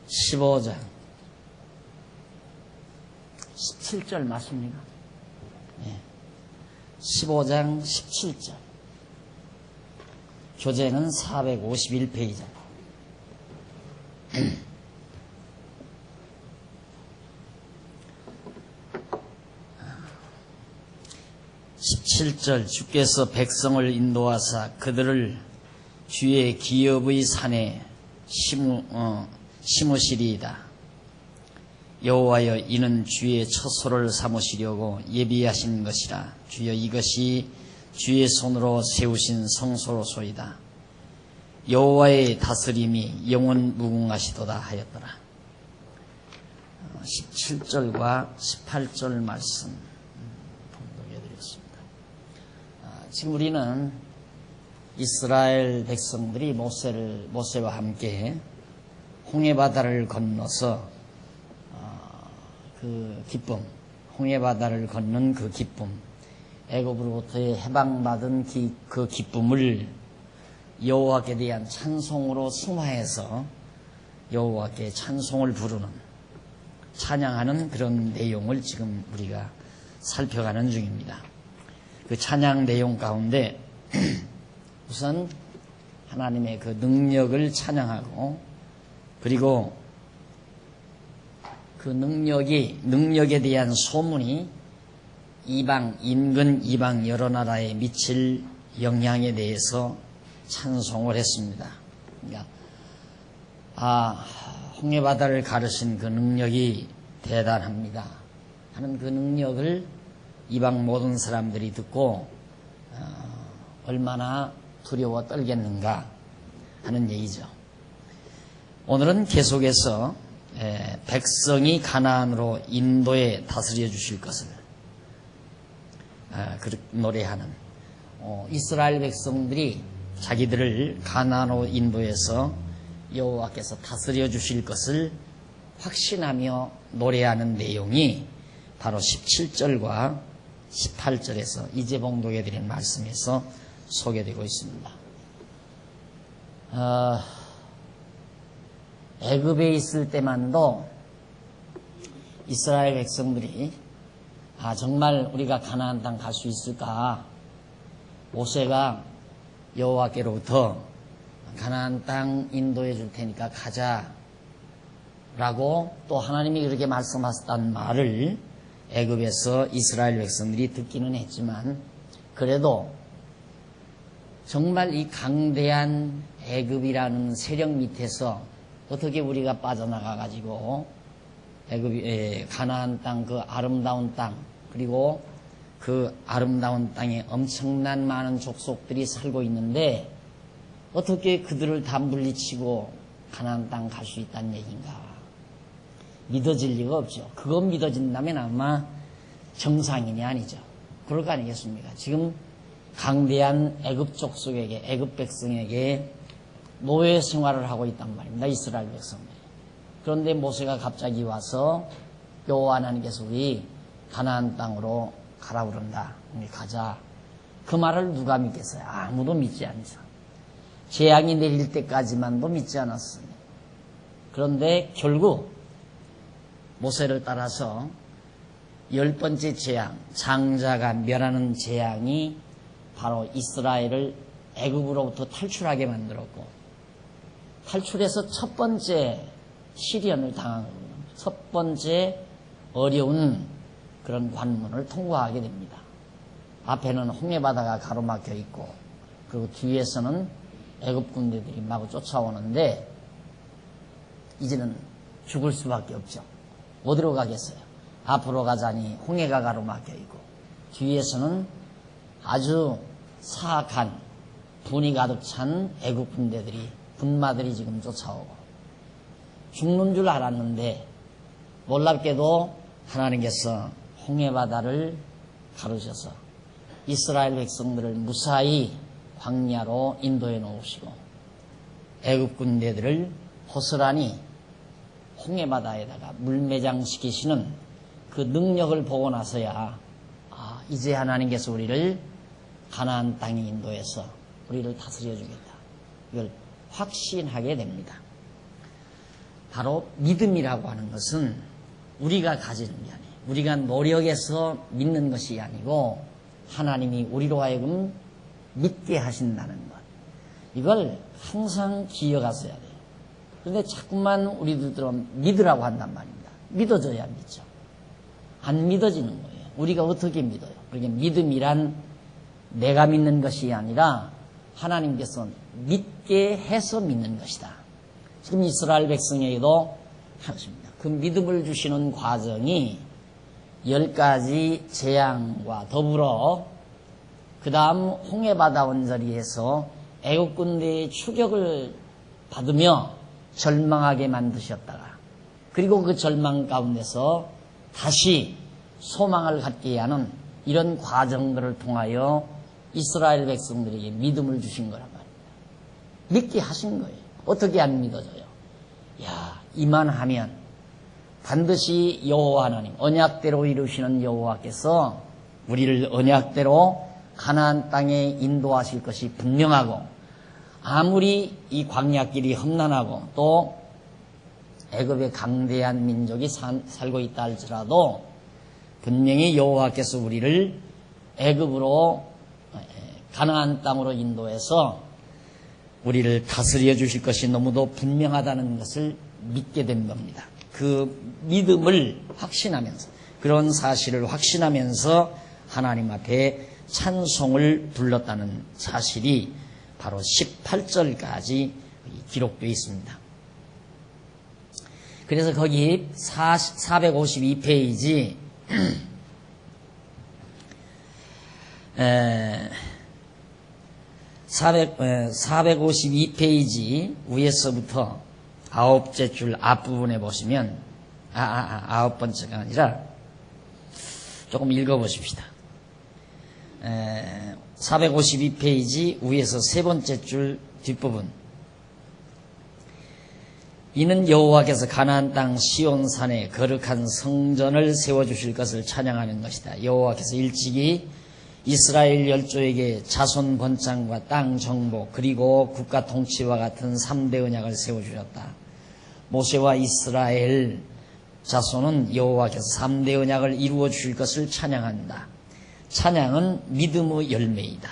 15장 17절 맞습니까? 네. 15장 17절. 교재는 451페이지. 17절. 주께서 백성을 인도하사 그들을 주의 기업의 산에 심으시리이다. 여호와여, 이는 주의 처소를 삼으시려고 예비하신 것이라. 주여, 이것이 주의 손으로 세우신 성소로소이다. 여호와의 다스림이 영원 무궁하시도다 하였더라. 17절과 18절 말씀 봉독해드렸습니다. 지금 우리는 이스라엘 백성들이 모세와 함께 홍해바다를 건너서 그 기쁨, 홍해바다를 건넌 그 기쁨, 애굽으로부터의 해방받은 그 기쁨을 여호와께 대한 찬송으로 승화해서 여호와께 찬송을 부르는, 찬양하는 그런 내용을 지금 우리가 살펴가는 중입니다. 그 찬양 내용 가운데 우선 하나님의 그 능력을 찬양하고, 그리고 그 능력에 대한 소문이 인근 이방 여러 나라에 미칠 영향에 대해서 찬송을 했습니다. 그러니까 홍해바다를 가르신 그 능력이 대단합니다 하는 그 능력을 이방 모든 사람들이 듣고 얼마나 두려워 떨겠는가 하는 얘기죠. 오늘은 계속해서 백성이 가나안으로 인도에 다스려 주실 것을 노래하는, 이스라엘 백성들이 자기들을 가나안으로 인도해서 여호와께서 다스려 주실 것을 확신하며 노래하는 내용이 바로 17절과 18절에서 이제 봉독해 드린 말씀에서 소개되고 있습니다. 애굽에 있을 때만도 이스라엘 백성들이 정말 우리가 가나안 땅 갈 수 있을까? 모세가 여호와께로부터 가나안 땅 인도해 줄 테니까 가자라고 또 하나님이 그렇게 말씀하셨다는 말을 애굽에서 이스라엘 백성들이 듣기는 했지만, 그래도 정말 이 강대한 애굽이라는 세력 밑에서 어떻게 우리가 빠져나가가지고 가나안 땅, 그 아름다운 땅, 그리고 그 아름다운 땅에 엄청난 많은 족속들이 살고 있는데 어떻게 그들을 다 물리치고 가나안 땅 갈 수 있다는 얘기인가? 믿어질 리가 없죠. 그거 믿어진다면 아마 정상인이 아니죠. 그럴 거 아니겠습니까? 지금 강대한 애굽 족속에게, 애굽 백성에게 노예 생활을 하고 있단 말입니다. 이스라엘 백성들이. 그런데 모세가 갑자기 와서 여호와 하나님께서 우리 가나안 땅으로 가라 그런다. 우리 가자. 그 말을 누가 믿겠어요? 아무도 믿지 않죠. 재앙이 내릴 때까지만도 믿지 않았습니다. 그런데 결국 모세를 따라서 10번째 재앙, 장자가 멸하는 재앙이 바로 이스라엘을 애굽으로부터 탈출하게 만들었고, 탈출해서 첫 번째 시련을 당한 겁니다. 첫 번째 어려운 그런 관문을 통과하게 됩니다. 앞에는 홍해바다가 가로막혀 있고, 그리고 뒤에서는 애굽 군대들이 마구 쫓아오는데 이제는 죽을 수밖에 없죠. 어디로 가겠어요? 앞으로 가자니 홍해가 가로막혀 있고, 뒤에서는 아주 사악한 분이 가득 찬 애굽 군대들이, 군마들이 지금 쫓아오고, 죽는 줄 알았는데 놀랍게도 하나님께서 홍해바다를 가르셔서 이스라엘 백성들을 무사히 광야로 인도해 놓으시고 애굽 군대들을 호스라니 홍해바다에다가 물매장시키시는 그 능력을 보고 나서야 이제 하나님께서 우리를 가나안 땅에 인도해서 우리를 다스려 주겠다, 이걸 확신하게 됩니다. 바로 믿음이라고 하는 것은 우리가 가지는 게 아니에요. 우리가 노력해서 믿는 것이 아니고 하나님이 우리로 하여금 믿게 하신다는 것. 이걸 항상 기억하셔야 돼요. 그런데 자꾸만 우리들은 믿으라고 한단 말입니다. 믿어줘야 믿죠. 안 믿어지는 거예요. 우리가 어떻게 믿어요? 그러니까 믿음이란 내가 믿는 것이 아니라 하나님께서 믿게 해서 믿는 것이다. 지금 이스라엘 백성에게도 하십니다. 그 믿음을 주시는 과정이 10가지 재앙과 더불어 그 다음 홍해바다 언저리에서 애국 군대의 추격을 받으며 절망하게 만드셨다가 그리고 그 절망 가운데서 다시 소망을 갖게 하는 이런 과정들을 통하여 이스라엘 백성들에게 믿음을 주신 거란 말입니다. 믿게 하신 거예요. 어떻게 안 믿어져요? 야, 이만하면 반드시 여호와 하나님, 언약대로 이루시는 여호와께서 우리를 언약대로 가나안 땅에 인도하실 것이 분명하고 아무리 이 광야길이 험난하고 또 애굽의 강대한 민족이 살고 있다 할지라도 분명히 여호와께서 우리를 애굽으로 가나안 땅으로 인도해서 우리를 다스려 주실 것이 너무도 분명하다는 것을 믿게 된 겁니다. 그 믿음을 확신하면서 그런 사실을 확신하면서 하나님 앞에 찬송을 불렀다는 사실이 바로 18절까지 기록되어 있습니다. 그래서 거기 452페이지 452페이지 위에서부터 9째 줄 앞부분에 보시면 9번째가 아니라 조금 읽어보십시다. 452페이지 위에서 3번째 줄 뒷부분. 이는 여호와께서 가나안 땅 시온산에 거룩한 성전을 세워주실 것을 찬양하는 것이다. 여호와께서 일찍이 이스라엘 열조에게 자손 번창과 땅 정복 그리고 국가 통치와 같은 3대 언약을 세워주셨다. 모세와 이스라엘 자손은 여호와께서 3대 언약을 이루어 주실 것을 찬양한다. 찬양은 믿음의 열매이다.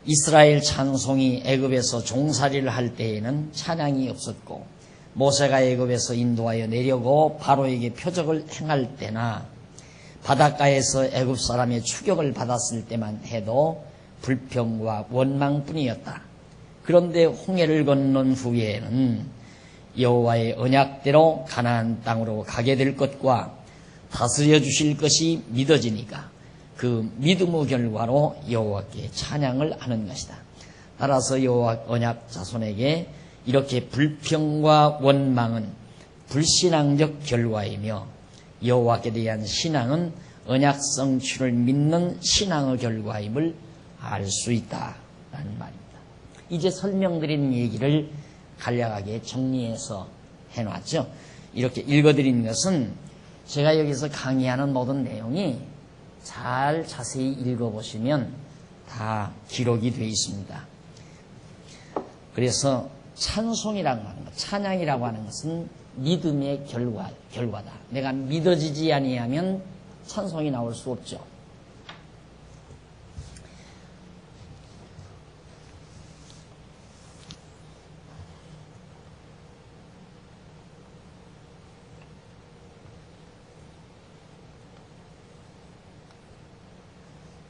이스라엘 찬송이 애굽에서 종살이를 할 때에는 찬양이 없었고 모세가 애굽에서 인도하여 내려고 바로에게 표적을 행할 때나 바닷가에서 애굽 사람의 추격을 받았을 때만 해도 불평과 원망뿐이었다. 그런데 홍해를 건넌 후에는 여호와의 언약대로 가나안 땅으로 가게 될 것과 다스려 주실 것이 믿어지니까 그 믿음의 결과로 여호와께 찬양을 하는 것이다. 따라서 여호와 언약 자손에게 이렇게 불평과 원망은 불신앙적 결과이며 여호와께 대한 신앙은 언약 성취를 믿는 신앙의 결과임을 알 수 있다라는 말입니다. 이제 설명드린 얘기를 간략하게 정리해서 해놨죠. 이렇게 읽어드린 것은 제가 여기서 강의하는 모든 내용이 잘 자세히 읽어보시면 다 기록이 되어 있습니다. 그래서 찬송이라고 하는 것, 찬양이라고 하는 것은 믿음의 결과다. 내가 믿어지지 아니하면 찬송이 나올 수 없죠.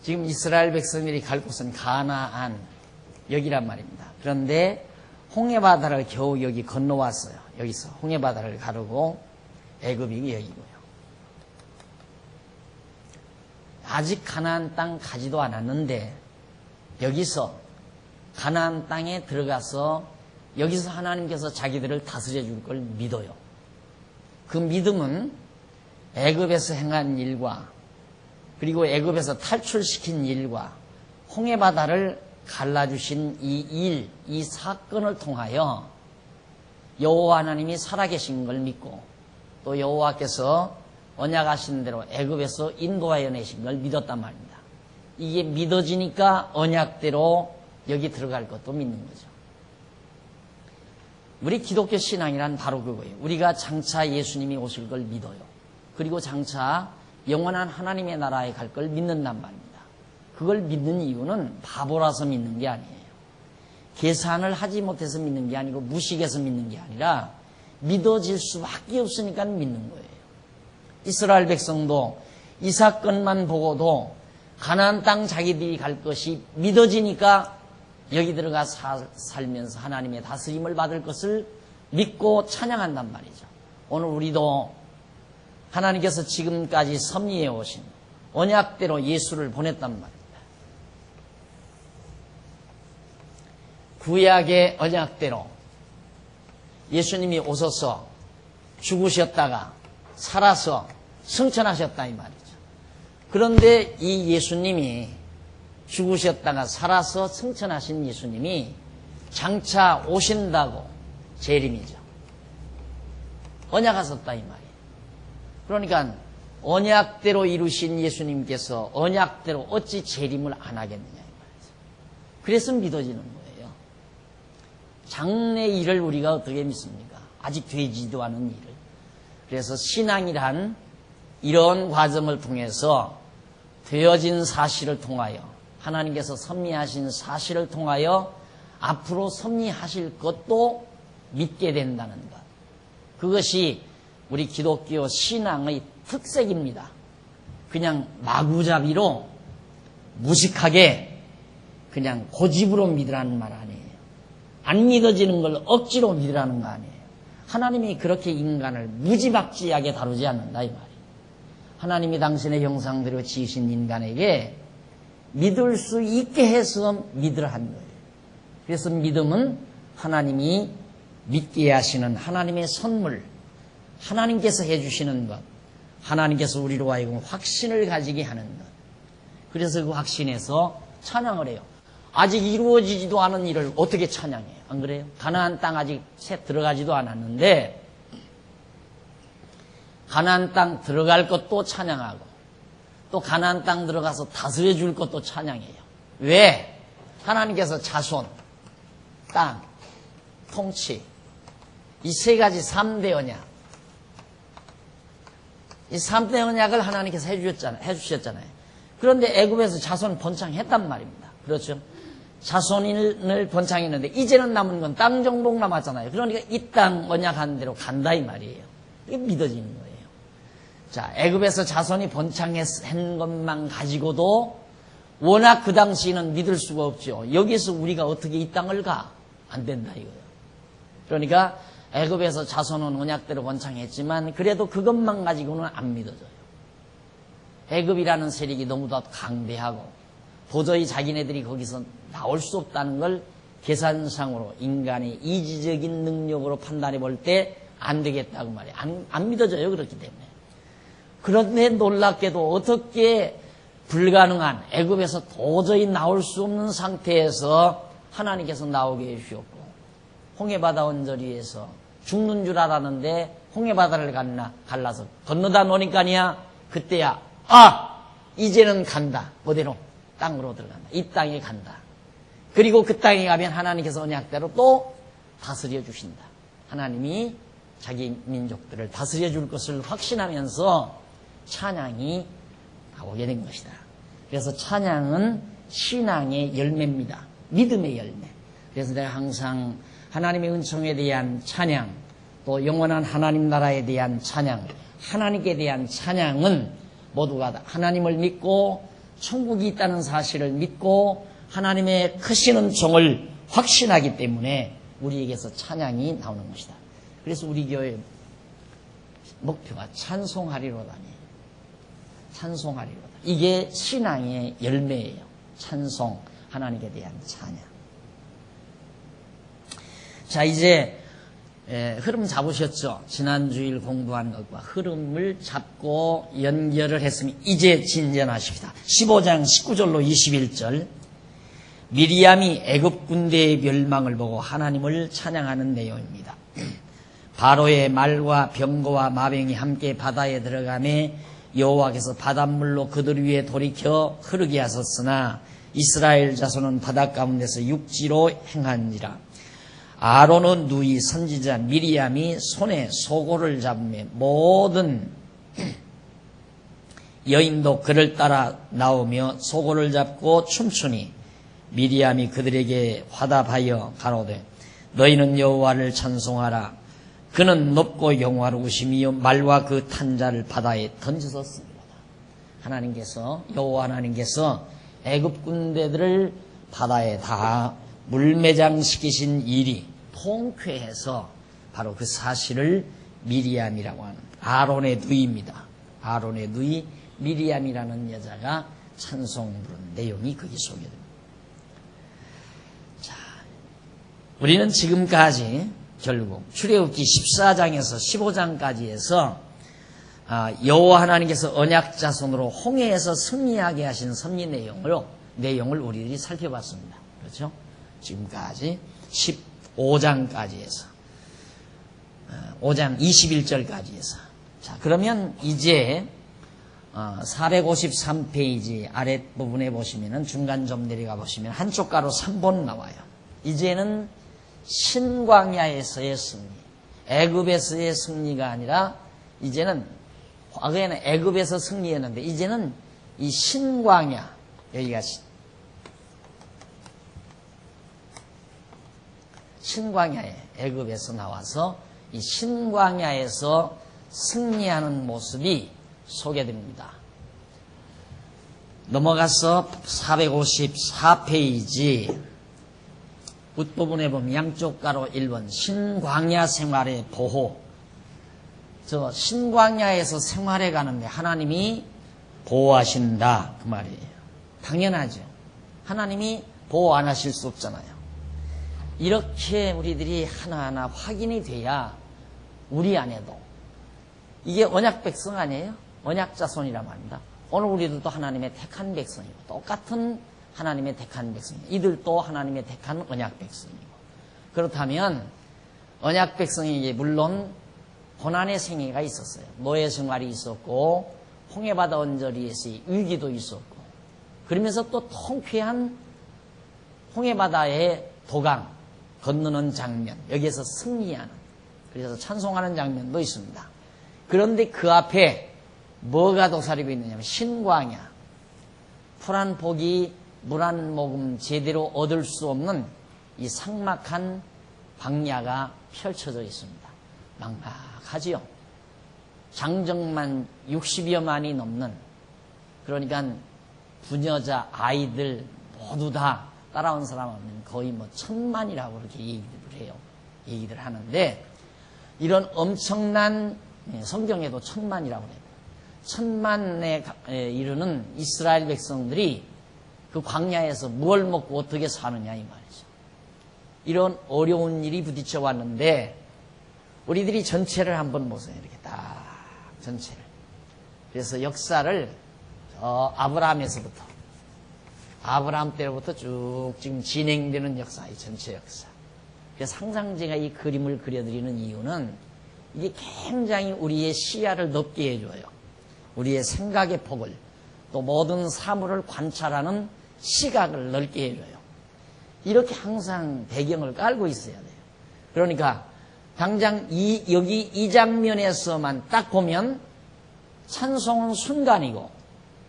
지금 이스라엘 백성들이 갈 곳은 가나안 여기란 말입니다. 그런데 홍해바다를 겨우 여기 건너왔어요. 여기서 홍해바다를 가르고 애굽이 여기고요. 아직 가나안 땅 가지도 않았는데 여기서 가나안 땅에 들어가서 여기서 하나님께서 자기들을 다스려 줄 걸 믿어요. 그 믿음은 애굽에서 행한 일과 그리고 애굽에서 탈출시킨 일과 홍해바다를 갈라주신 이 일, 이 사건을 통하여 여호와 하나님이 살아계신 걸 믿고 또 여호와께서 언약하신 대로 애굽에서 인도하여 내신 걸 믿었단 말입니다. 이게 믿어지니까 언약대로 여기 들어갈 것도 믿는 거죠. 우리 기독교 신앙이란 바로 그거예요. 우리가 장차 예수님이 오실 걸 믿어요. 그리고 장차 영원한 하나님의 나라에 갈 걸 믿는단 말입니다. 그걸 믿는 이유는 바보라서 믿는 게 아니에요. 계산을 하지 못해서 믿는 게 아니고 무식해서 믿는 게 아니라 믿어질 수밖에 없으니까 믿는 거예요. 이스라엘 백성도 이 사건만 보고도 가나안 땅 자기들이 갈 것이 믿어지니까 여기 들어가 살면서 하나님의 다스림을 받을 것을 믿고 찬양한단 말이죠. 오늘 우리도 하나님께서 지금까지 섭리해 오신 언약대로 예수를 보냈단 말입니다. 구약의 언약대로 예수님이 오셔서 죽으셨다가 살아서 승천하셨다 이 말이죠. 그런데 이 예수님이 죽으셨다가 살아서 승천하신 예수님이 장차 오신다고 재림이죠. 언약하셨다 이 말이에요. 그러니까 언약대로 이루신 예수님께서 언약대로 어찌 재림을 안 하겠느냐 이 말이죠. 그래서 믿어지는 거예요. 장래 일을 우리가 어떻게 믿습니까? 아직 되지도 않은 일을. 그래서 신앙이란 이런 과정을 통해서 되어진 사실을 통하여 하나님께서 섭리하신 사실을 통하여 앞으로 섭리하실 것도 믿게 된다는 것. 그것이 우리 기독교 신앙의 특색입니다. 그냥 마구잡이로 무식하게 그냥 고집으로 믿으라는 말 아니에요. 안 믿어지는 걸 억지로 믿으라는 거 아니에요. 하나님이 그렇게 인간을 무지막지하게 다루지 않는다 이 말이에요. 하나님이 당신의 형상대로 지으신 인간에게 믿을 수 있게 해서 믿으라 한 거예요. 그래서 믿음은 하나님이 믿게 하시는 하나님의 선물, 하나님께서 해주시는 것, 하나님께서 우리로 하여금 확신을 가지게 하는 것. 그래서 그 확신에서 찬양을 해요. 아직 이루어지지도 않은 일을 어떻게 찬양해요? 안 그래요? 가나안 땅 아직 채 들어가지도 않았는데 가나안 땅 들어갈 것도 찬양하고 또 가나안 땅 들어가서 다스려 줄 것도 찬양해요. 왜? 하나님께서 자손, 땅, 통치 이 세 가지 3대 언약, 이 3대 언약을 하나님께서 해주셨잖아요. 그런데 애굽에서 자손 번창했단 말입니다. 그렇죠? 자손을 번창했는데 이제는 남은 건 땅 정복 남았잖아요. 그러니까 이 땅 언약한 대로 간다 이 말이에요. 이게 믿어지는 거예요. 자, 애굽에서 자손이 번창한 것만 가지고도 워낙 그 당시에는 믿을 수가 없죠. 여기서 우리가 어떻게 이 땅을 가? 안 된다 이거예요. 그러니까 애굽에서 자손은 언약대로 번창했지만 그래도 그것만 가지고는 안 믿어져요. 애굽이라는 세력이 너무도 강대하고 도저히 자기네들이 거기서 나올 수 없다는 걸 계산상으로 인간의 이지적인 능력으로 판단해 볼 때 안 되겠다고 말이에요. 안 믿어져요. 그렇기 때문에. 그런데 놀랍게도 어떻게 불가능한 애굽에서 도저히 나올 수 없는 상태에서 하나님께서 나오게 해주셨고 홍해바다 언저리에서 죽는 줄 알았는데 홍해바다를 갈라서 건너다 노니까니야 그때야 이제는 간다. 그대로 땅으로 들어간다. 이 땅에 간다. 그리고 그 땅에 가면 하나님께서 언약대로 또 다스려 주신다. 하나님이 자기 민족들을 다스려 줄 것을 확신하면서 찬양이 나오게 된 것이다. 그래서 찬양은 신앙의 열매입니다. 믿음의 열매. 그래서 내가 항상 하나님의 은총에 대한 찬양, 또 영원한 하나님 나라에 대한 찬양, 하나님께 대한 찬양은 모두가 하나님을 믿고 천국이 있다는 사실을 믿고 하나님의 크신 은총을 확신하기 때문에 우리에게서 찬양이 나오는 것이다. 그래서 우리 교회 목표가 찬송하리로다니. 찬송하리로다. 이게 신앙의 열매예요. 찬송, 하나님께 대한 찬양. 자, 이제 흐름 잡으셨죠? 지난주일 공부한 것과 흐름을 잡고 연결을 했으면 이제 진전하십시다. 15장 19절로 21절. 미리암이 애굽 군대의 멸망을 보고 하나님을 찬양하는 내용입니다. 바로의 말과 병거와 마병이 함께 바다에 들어가매 여호와께서 바닷물로 그들 위에 돌이켜 흐르게 하셨으나 이스라엘 자손은 바다 가운데서 육지로 행한지라. 아론의 누이 선지자 미리암이 손에 소고를 잡으며 모든 여인도 그를 따라 나오며 소고를 잡고 춤추니 미리암이 그들에게 화답하여 가로되 너희는 여호와를 찬송하라. 그는 높고 영화로우시며 말과 그 탄자를 바다에 던지셨습니다. 하나님께서 여호와 하나님께서 애굽 군대들을 바다에 다 물매장시키신 일이 통쾌해서 바로 그 사실을 미리암이라고 하는 아론의 누이입니다. 아론의 누이 미리암이라는 여자가 찬송 부른 내용이 거기 소개됩니다. 자, 우리는 지금까지 결국 출애굽기 14장에서 15장까지 해서 여호와 하나님께서 언약 자손으로 홍해에서 승리하게 하신 섭리 내용을 우리들이 살펴봤습니다. 그렇죠? 지금까지 15장까지 해서 5장 21절까지 해서 자, 그러면 이제 453페이지 아랫부분에 보시면은 중간 좀 내려가 보시면 한쪽 가로 3번 나와요. 이제는 신광야에서의 승리, 애굽에서의 승리가 아니라 이제는 과거에는 애굽에서 승리했는데 이제는 이 신광야, 여기가 신광야에 애굽에서 나와서 이 신광야에서 승리하는 모습이 소개됩니다. 넘어가서 454페이지 끝부분에 보면 양쪽 가로 1번 신광야 생활의 보호. 저 신광야에서 생활해 가는데 하나님이 보호하신다 그 말이에요. 당연하죠. 하나님이 보호 안 하실 수 없잖아요. 이렇게 우리들이 하나하나 확인이 돼야 우리 안에도 이게 언약 백성 아니에요? 언약 자손이란 말입니다. 오늘 우리들도 하나님의 택한 백성이고 똑같은 하나님의 택한 백성이고 이들도 하나님의 택한 언약 백성이고 그렇다면 언약 백성에게 물론 고난의 생애가 있었어요. 노예 생활이 있었고 홍해바다 언저리에서의 위기도 있었고 그러면서 또 통쾌한 홍해바다의 도강 건너는 장면 여기에서 승리하는 그래서 찬송하는 장면도 있습니다. 그런데 그 앞에 뭐가 도사리고 있느냐면 신광야 풀 한 포기 물 한 모금 제대로 얻을 수 없는 이 삭막한 광야가 펼쳐져 있습니다. 막막하지요. 장정만 60여만이 넘는 그러니까 부녀자 아이들 모두 다 따라온 사람은 거의 1000만이라고 그렇게 얘기를 하는데 이런 엄청난 성경에도 1000만이라고 해요. 1000만에 이르는 이스라엘 백성들이 그 광야에서 뭘 먹고 어떻게 사느냐 이 말이죠. 이런 어려운 일이 부딪혀 왔는데 우리들이 전체를 한번 보세요. 이렇게 딱 전체를. 그래서 역사를 아브라함에서부터 아브라함 때로부터 쭉 지금 진행되는 역사, 이 전체 역사. 그래서 항상 제가 이 그림을 그려드리는 이유는 이게 굉장히 우리의 시야를 넓게 해줘요. 우리의 생각의 폭을 또 모든 사물을 관찰하는 시각을 넓게 해줘요. 이렇게 항상 배경을 깔고 있어야 돼요. 그러니까 당장 여기 이 장면에서만 딱 보면 찬송은 순간이고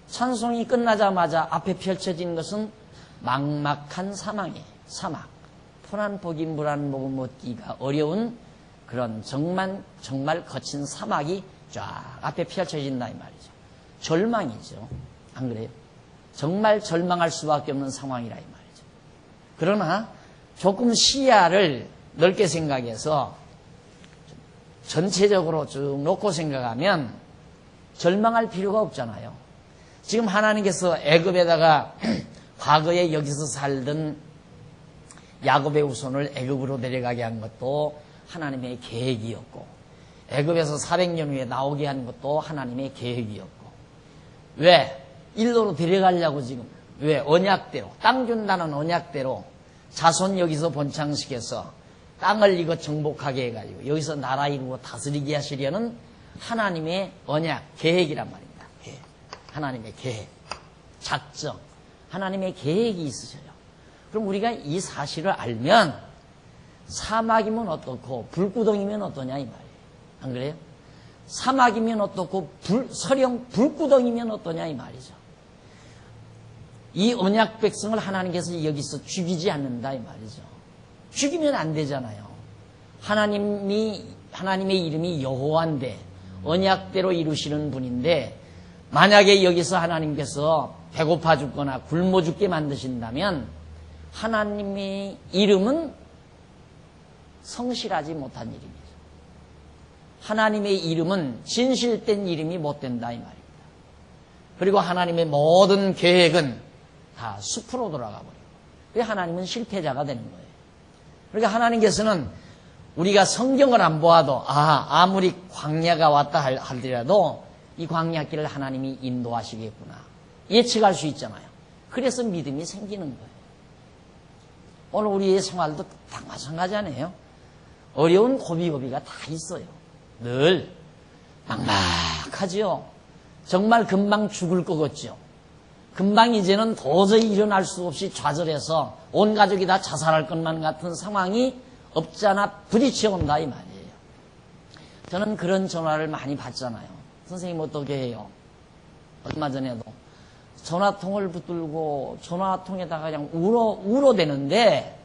찬송이 끝나자마자 앞에 펼쳐진 것은 막막한 사막이에요. 사막. 풀 한 포기 물 한 모금 얻기가 어려운 그런 정말 거친 사막이 쫙 앞에 펼쳐진다 이 말이죠. 절망이죠. 안 그래요? 정말 절망할 수밖에 없는 상황이라 이 말이죠. 그러나 조금 시야를 넓게 생각해서 전체적으로 쭉 놓고 생각하면 절망할 필요가 없잖아요. 지금 하나님께서 애굽에다가 과거에 여기서 살던 야곱의 후손을 애굽으로 내려가게 한 것도 하나님의 계획이었고 애굽에서 400년 후에 나오게 한 것도 하나님의 계획이었고 왜? 일로로 데려가려고 지금 왜? 언약대로 땅 준다는 언약대로 자손 여기서 본창시켜서 땅을 이거 정복하게 해가지고 여기서 나라 이루고 다스리게 하시려는 하나님의 언약 계획이란 말입니다. 하나님의 계획, 작정, 하나님의 계획이 있으셔요. 그럼 우리가 이 사실을 알면 사막이면 어떻고 불구덩이면 어떠냐 이 말이에요. 안 그래요? 사막이면 어떻고 서령 불구덩이면 어떠냐 이 말이죠. 이 언약 백성을 하나님께서 여기서 죽이지 않는다 이 말이죠. 죽이면 안 되잖아요. 하나님의 이름이 여호와인데 언약대로 이루시는 분인데 만약에 여기서 하나님께서 배고파 죽거나 굶어 죽게 만드신다면 하나님의 이름은 성실하지 못한 이름이죠. 하나님의 이름은 진실된 이름이 못 된다 이 말입니다. 그리고 하나님의 모든 계획은 다 숲으로 돌아가 버리고 그래서 하나님은 실패자가 되는 거예요. 그러니까 하나님께서는 우리가 성경을 안 보아도 아무리 광야가 왔다 할지라도 이 광야길을 하나님이 인도하시겠구나 예측할 수 있잖아요. 그래서 믿음이 생기는 거예요. 오늘 우리의 생활도 다 마찬가지잖아요. 어려운 고비고비가 다 있어요. 늘 막막하지요. 정말 금방 죽을 것 같죠. 금방 이제는 도저히 일어날 수 없이 좌절해서 온 가족이 다 자살할 것만 같은 상황이 없잖아 부딪혀온다 이 말이에요. 저는 그런 전화를 많이 받잖아요. 선생님 어떻게 해요? 얼마 전에도 전화통을 붙들고 전화통에다가 그냥 울어대는데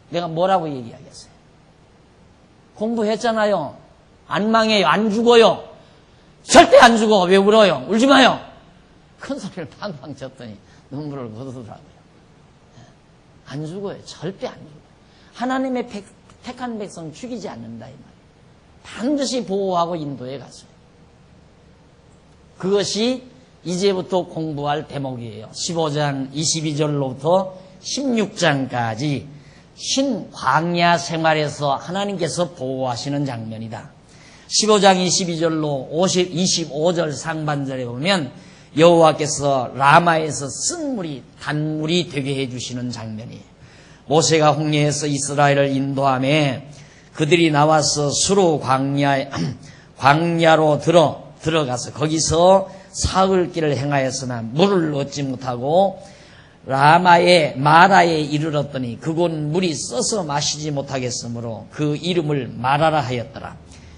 내가 뭐라고 얘기하겠어요? 공부했잖아요. 안 망해요. 안 죽어요. 절대 안 죽어. 왜 울어요? 울지 마요. 큰 소리를 팡팡 쳤더니 눈물을 거두더라고요. 안 죽어요. 절대 안 죽어요. 하나님의 택한 백성 죽이지 않는다 이 말이에요. 반드시 보호하고 인도해 갔어요. 그것이 이제부터 공부할 대목이에요. 15장 22절로부터 16장까지 신광야 생활에서 하나님께서 보호하시는 장면이다. 15장 22절로 25절 상반절에 보면 여호와께서 라마에서 쓴물이 단물이 되게 해주시는 장면이에요. 모세가 홍해에서 이스라엘을 인도하며 그들이 나와서 수로 광야로 들어가서 거기서 사흘길을 행하였으나 물을 얻지 못하고 마라에 이르렀더니 그곳 물이 써서 마시지 못하겠으므로 그 이름을 마라라 하였더라.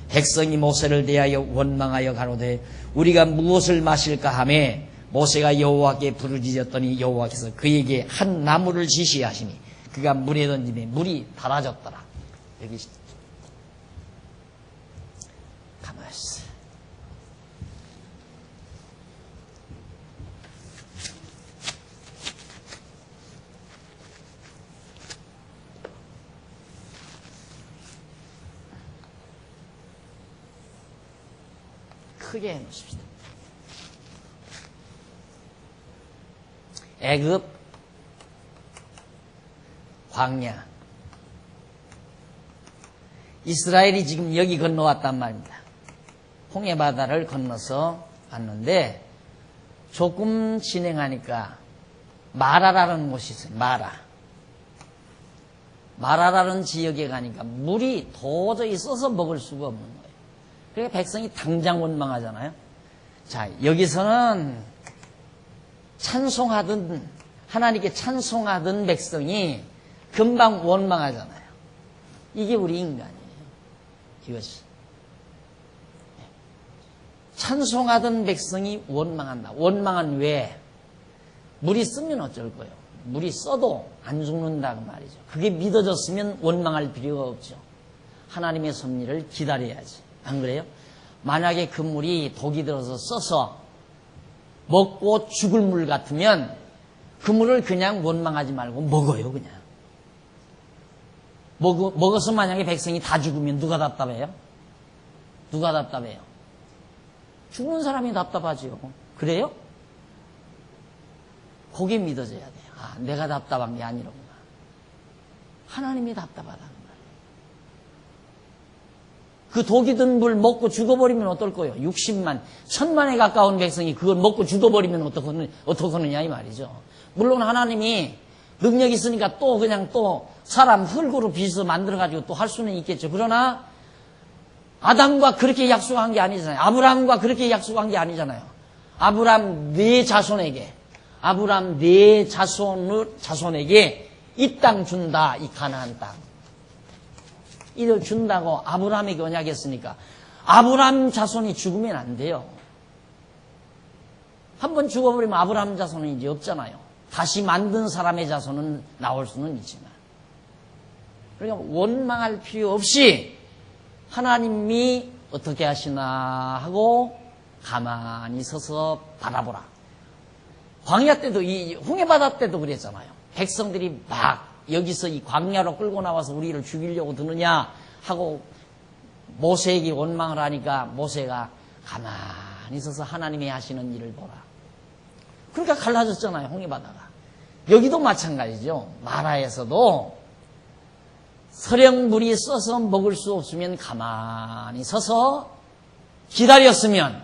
백성이 모세를 대하여 원망하여 가로되 우리가 무엇을 마실까 하며 모세가 여호와께 부르짖었더니 여호와께서 그에게 한 나무를 지시하시니 그가 물에 던지매 물이 달아졌더라. 여기 가만히 있어요. 크게 해놓으십시다. 애굽, 광야. 이스라엘이 지금 여기 건너왔단 말입니다. 홍해바다를 건너서 왔는데 조금 진행하니까 마라라는 곳이 있어요. 마라라는 지역에 가니까 물이 도저히 써서 먹을 수가 없는 거예요. 그러니까 백성이 당장 원망하잖아요. 자, 여기서는 하나님께 찬송하던 백성이 금방 원망하잖아요. 이게 우리 인간이에요. 이것이. 찬송하던 백성이 원망한다. 원망은 왜? 물이 쓰면 어쩔 거예요? 물이 써도 안 죽는다고 말이죠. 그게 믿어졌으면 원망할 필요가 없죠. 하나님의 섭리를 기다려야지. 안 그래요? 만약에 그 물이 독이 들어서 써서 먹고 죽을 물 같으면 그 물을 그냥 원망하지 말고 먹어요, 그냥. 먹어서 만약에 백성이 다 죽으면 누가 답답해요? 누가 답답해요? 죽는 사람이 답답하지요. 그래요? 거기에 믿어져야 돼요. 아, 내가 답답한 게 아니로구나. 하나님이 답답하다는 말이에요. 그 독이 든 물 먹고 죽어버리면 어떨 거예요? 60만, 1000만에 가까운 백성이 그걸 먹고 죽어버리면 어떡하느냐 이 말이죠. 물론 하나님이 능력이 있으니까 또 그냥 또 사람 흙으로 빚어 만들어가지고 또 할 수는 있겠죠. 그러나 아담과 그렇게 약속한 게 아니잖아요. 아브라함과 그렇게 약속한 게 아니잖아요. 아브라함 네 자손에게 이 땅 준다. 이 가나안 땅. 이들 준다고 아브라함에게 언약했으니까 아브라함 자손이 죽으면 안 돼요. 한번 죽어버리면 아브라함 자손은 이제 없잖아요. 다시 만든 사람의 자손은 나올 수는 있지만. 그러니까 원망할 필요 없이 하나님이 어떻게 하시나 하고 가만히 서서 바라보라. 광야 때도, 이 홍해바다 때도 그랬잖아요. 백성들이 막 여기서 이 광야로 끌고 나와서 우리를 죽이려고 드느냐 하고 모세에게 원망을 하니까 모세가 가만히 서서 하나님이 하시는 일을 보라. 그러니까 갈라졌잖아요, 홍해바다가. 여기도 마찬가지죠. 마라에서도 서령물이 써서 먹을 수 없으면 가만히 서서 기다렸으면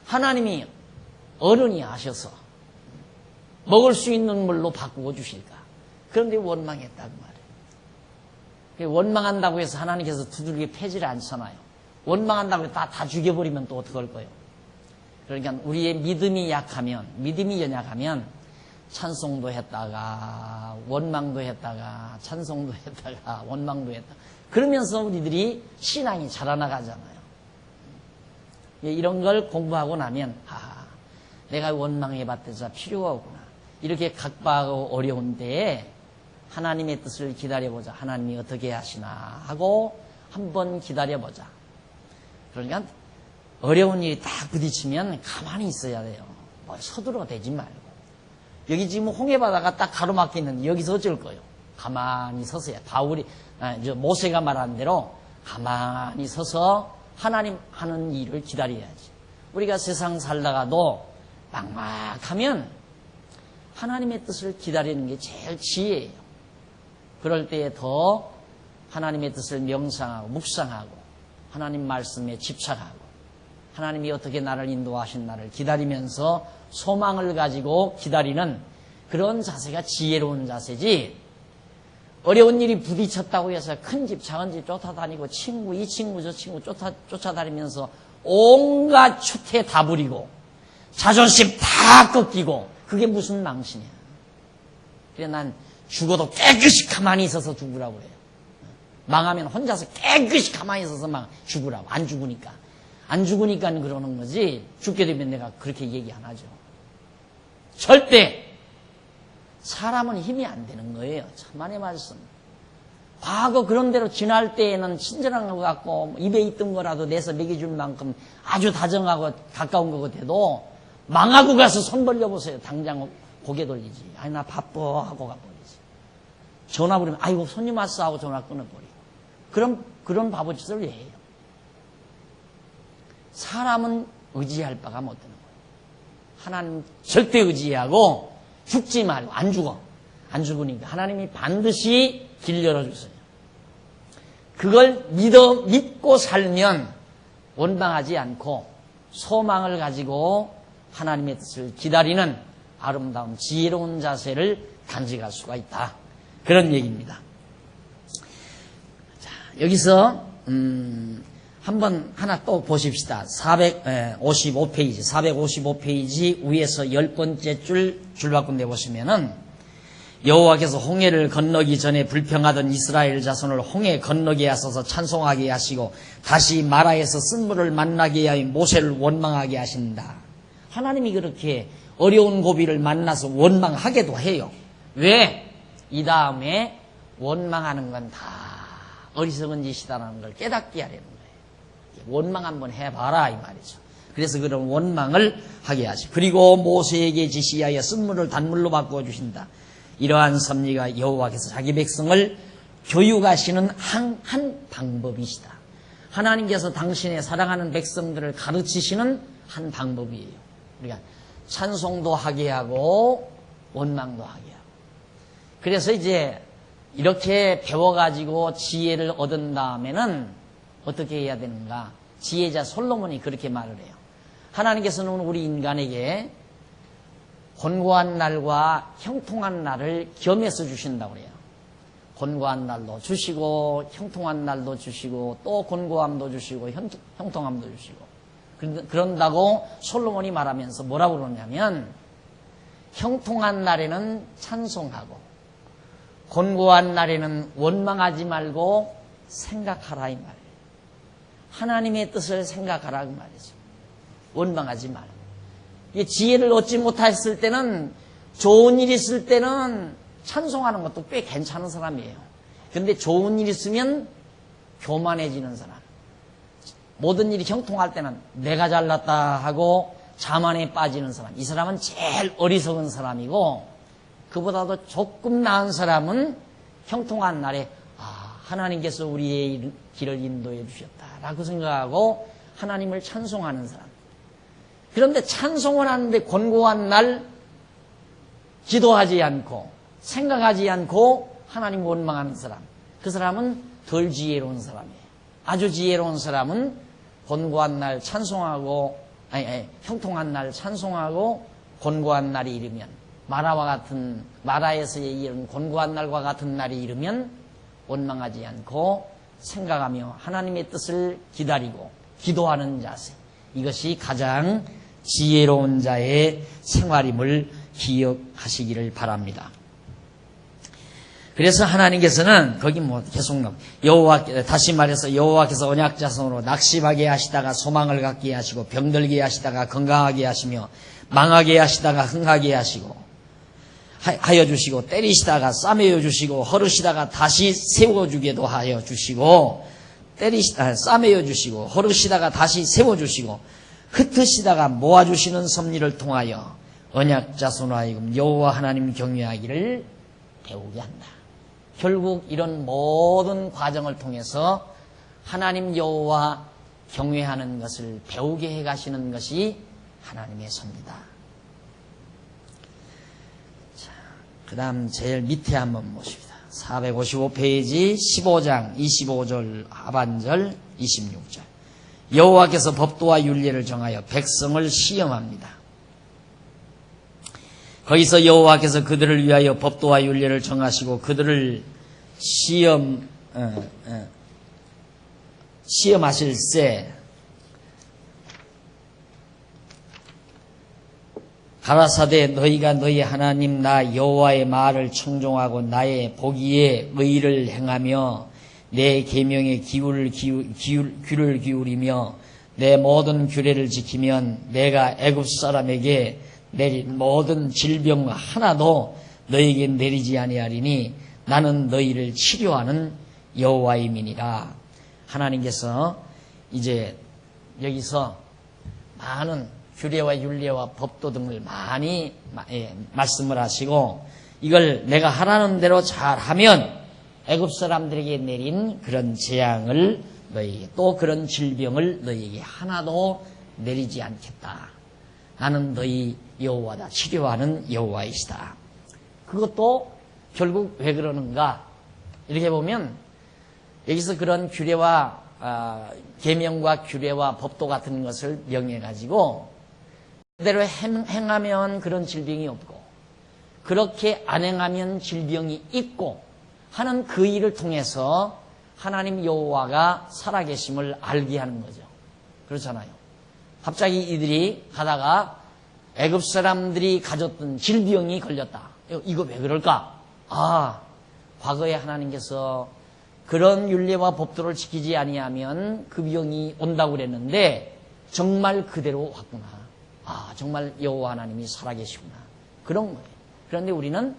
하나님이 어른이 하셔서 먹을 수 있는 물로 바꾸어 주실까. 그런데 원망했다고 말이에요. 원망한다고 해서 하나님께서 두들겨 패지를 않잖아요. 원망한다고 해서 다 죽여버리면 또 어떡할 거예요. 그러니까 우리의 믿음이 약하면, 믿음이 연약하면 찬송도 했다가 원망도 했다가 찬송도 했다가 원망도 했다가 그러면서 우리들이 신앙이 자라나가잖아요. 이런 걸 공부하고 나면 내가 원망해봤자 필요가 없구나. 이렇게 각박하고 어려운 때에 하나님의 뜻을 기다려보자. 하나님이 어떻게 하시나 하고 한번 기다려보자. 그러니까 어려운 일이 딱 부딪히면 가만히 있어야 돼요. 뭐 서둘러대지 말고. 여기 지금 홍해바다가 딱 가로막혀 있는데 여기서 어쩔 거예요? 가만히 서서야. 모세가 말한 대로 가만히 서서 하나님 하는 일을 기다려야지. 우리가 세상 살다가도 막막하면 하나님의 뜻을 기다리는 게 제일 지혜예요. 그럴 때에 더 하나님의 뜻을 명상하고 묵상하고 하나님 말씀에 집착하고 하나님이 어떻게 나를 인도하신 나를 기다리면서 소망을 가지고 기다리는 그런 자세가 지혜로운 자세지. 어려운 일이 부딪혔다고 해서 큰 집 작은 집 쫓아다니고 친구 이 친구 저 친구 쫓아다니면서 온갖 추태 다 부리고 자존심 다 꺾이고 그게 무슨 망신이야. 그래 난 죽어도 깨끗이 가만히 있어서 죽으라고 그래요. 망하면 혼자서 깨끗이 가만히 있어서 막 죽으라고. 안 죽으니까. 안 죽으니까 그러는 거지 죽게 되면 내가 그렇게 얘기 안 하죠. 절대 사람은 힘이 안 되는 거예요. 참만의 말씀. 과거 그런 대로 지날 때에는 친절한 것 같고 입에 있던 거라도 내서 먹여줄 만큼 아주 다정하고 가까운 것 같아도 망하고 가서 손 벌려보세요. 당장 고개 돌리지. 아니 나 바빠 하고 가버리지. 전화 부르면 아이고 손님 왔어 하고 전화 끊어버리고. 그런 바보짓을 왜 해요? 사람은 의지할 바가 못 되는 거예요. 하나님 절대 의지하고 죽지 말고 안 죽어. 안 죽으니까 하나님이 반드시 길 열어주세요. 그걸 믿고 살면 원망하지 않고 소망을 가지고 하나님의 뜻을 기다리는 아름다운 지혜로운 자세를 간직할 수가 있다. 그런 얘기입니다. 자, 여기서 한번 하나 또 보십시다. 455페이지 위에서 10번째 줄 바꾼데 보시면은 여호와께서 홍해를 건너기 전에 불평하던 이스라엘 자손을 홍해 건너게 하소서 찬송하게 하시고 다시 마라에서 쓴물을 만나게 하여 모세를 원망하게 하신다. 하나님이 그렇게 어려운 고비를 만나서 원망하게도 해요. 왜? 이 다음에 원망하는 건 다 어리석은 짓이다라는 걸 깨닫게 하려는 거예요. 원망 한번 해봐라 이 말이죠. 그래서 그런 원망을 하게 하시. 그리고 모세에게 지시하여 쓴물을 단물로 바꾸어 주신다. 이러한 섭리가 여호와께서 자기 백성을 교육하시는 한 방법이시다. 하나님께서 당신의 사랑하는 백성들을 가르치시는 한 방법이에요. 우리가 찬송도 하게 하고 원망도 하게 하고. 그래서 이제 이렇게 배워가지고 지혜를 얻은 다음에는 어떻게 해야 되는가? 지혜자 솔로몬이 그렇게 말을 해요. 하나님께서는 우리 인간에게 곤고한 날과 형통한 날을 겸해서 주신다고 그래요. 곤고한 날도 주시고 형통한 날도 주시고 또 곤고함도 주시고 형통함도 주시고. 그런다고 솔로몬이 말하면서 뭐라고 그러냐면 형통한 날에는 찬송하고 곤고한 날에는 원망하지 말고 생각하라 이 말이에요. 하나님의 뜻을 생각하라 그 말이죠. 원망하지 말고. 이게 지혜를 얻지 못했을 때는, 좋은 일 있을 때는 찬송하는 것도 꽤 괜찮은 사람이에요. 근데 좋은 일 있으면 교만해지는 사람. 모든 일이 형통할 때는 내가 잘났다 하고 자만에 빠지는 사람. 이 사람은 제일 어리석은 사람이고, 그보다도 조금 나은 사람은 형통한 날에 하나님께서 우리의 길을 인도해 주셨다라고 생각하고 하나님을 찬송하는 사람. 그런데 찬송을 하는데 권고한 날 기도하지 않고 생각하지 않고 하나님 원망하는 사람. 그 사람은 덜 지혜로운 사람이에요. 아주 지혜로운 사람은 권고한 날 찬송하고 형통한 날 찬송하고 권고한 날이 이르면 마라에서의 이런 권고한 날과 같은 날이 이르면 원망하지 않고 생각하며 하나님의 뜻을 기다리고 기도하는 자세. 이것이 가장 지혜로운 자의 생활임을 기억하시기를 바랍니다. 그래서 하나님께서는 거기 계속 다시 말해서 여호와께서 언약자손으로 낙심하게 하시다가 소망을 갖게 하시고 병들게 하시다가 건강하게 하시며 망하게 하시다가 흥하게 하여 주시고 때리시다가 싸매어 주시고 허르시다가 다시 세워주게도 하여 주시고 싸매어 주시고 허르시다가 다시 세워주시고 흩으시다가 모아주시는 섭리를 통하여 언약자손으로 하여금 여호와 하나님 경외하기를 배우게 한다. 결국 이런 모든 과정을 통해서 하나님 여호와 경외하는 것을 배우게 해가시는 것이 하나님의 섭니다. 그 다음 제일 밑에 한번 보십니다. 455페이지 15장 25절 하반절 26절. 여호와께서 법도와 율례를 정하여 백성을 시험합니다. 거기서 여호와께서 그들을 위하여 법도와 율례를 정하시고 그들을 시험하실세 가라사대 너희가 너희 하나님 나 여호와의 말을 청종하고 나의 보기에 의를 행하며 내 계명에 귀를 기울이며 내 모든 규례를 지키면 내가 애굽 사람에게 내린 모든 질병 하나도 너희에게 내리지 아니하리니 나는 너희를 치료하는 여호와임이니라. 하나님께서 이제 여기서 많은 규례와 율례와 법도 등을 많이 말씀을 하시고 이걸 내가 하라는 대로 잘하면 애굽 사람들에게 내린 그런 재앙을 너희에게 또 그런 질병을 너희에게 하나도 내리지 않겠다. 나는 너희 여호와다. 치료하는 여호와이시다. 그것도 결국 왜 그러는가? 이렇게 보면 여기서 그런 규례와 계명과 규례와 법도 같은 것을 명해가지고 그대로 행하면 그런 질병이 없고 그렇게 안 행하면 질병이 있고 하는 그 일을 통해서 하나님 여호와가 살아계심을 알게 하는 거죠. 그렇잖아요. 갑자기 이들이 가다가 애굽 사람들이 가졌던 질병이 걸렸다. 이거 왜 그럴까? 과거에 하나님께서 그런 율례와 법도를 지키지 아니하면 그 병이 온다고 그랬는데 정말 그대로 왔구나. 정말 여호와 하나님이 살아계시구나. 그런 거예요. 그런데 우리는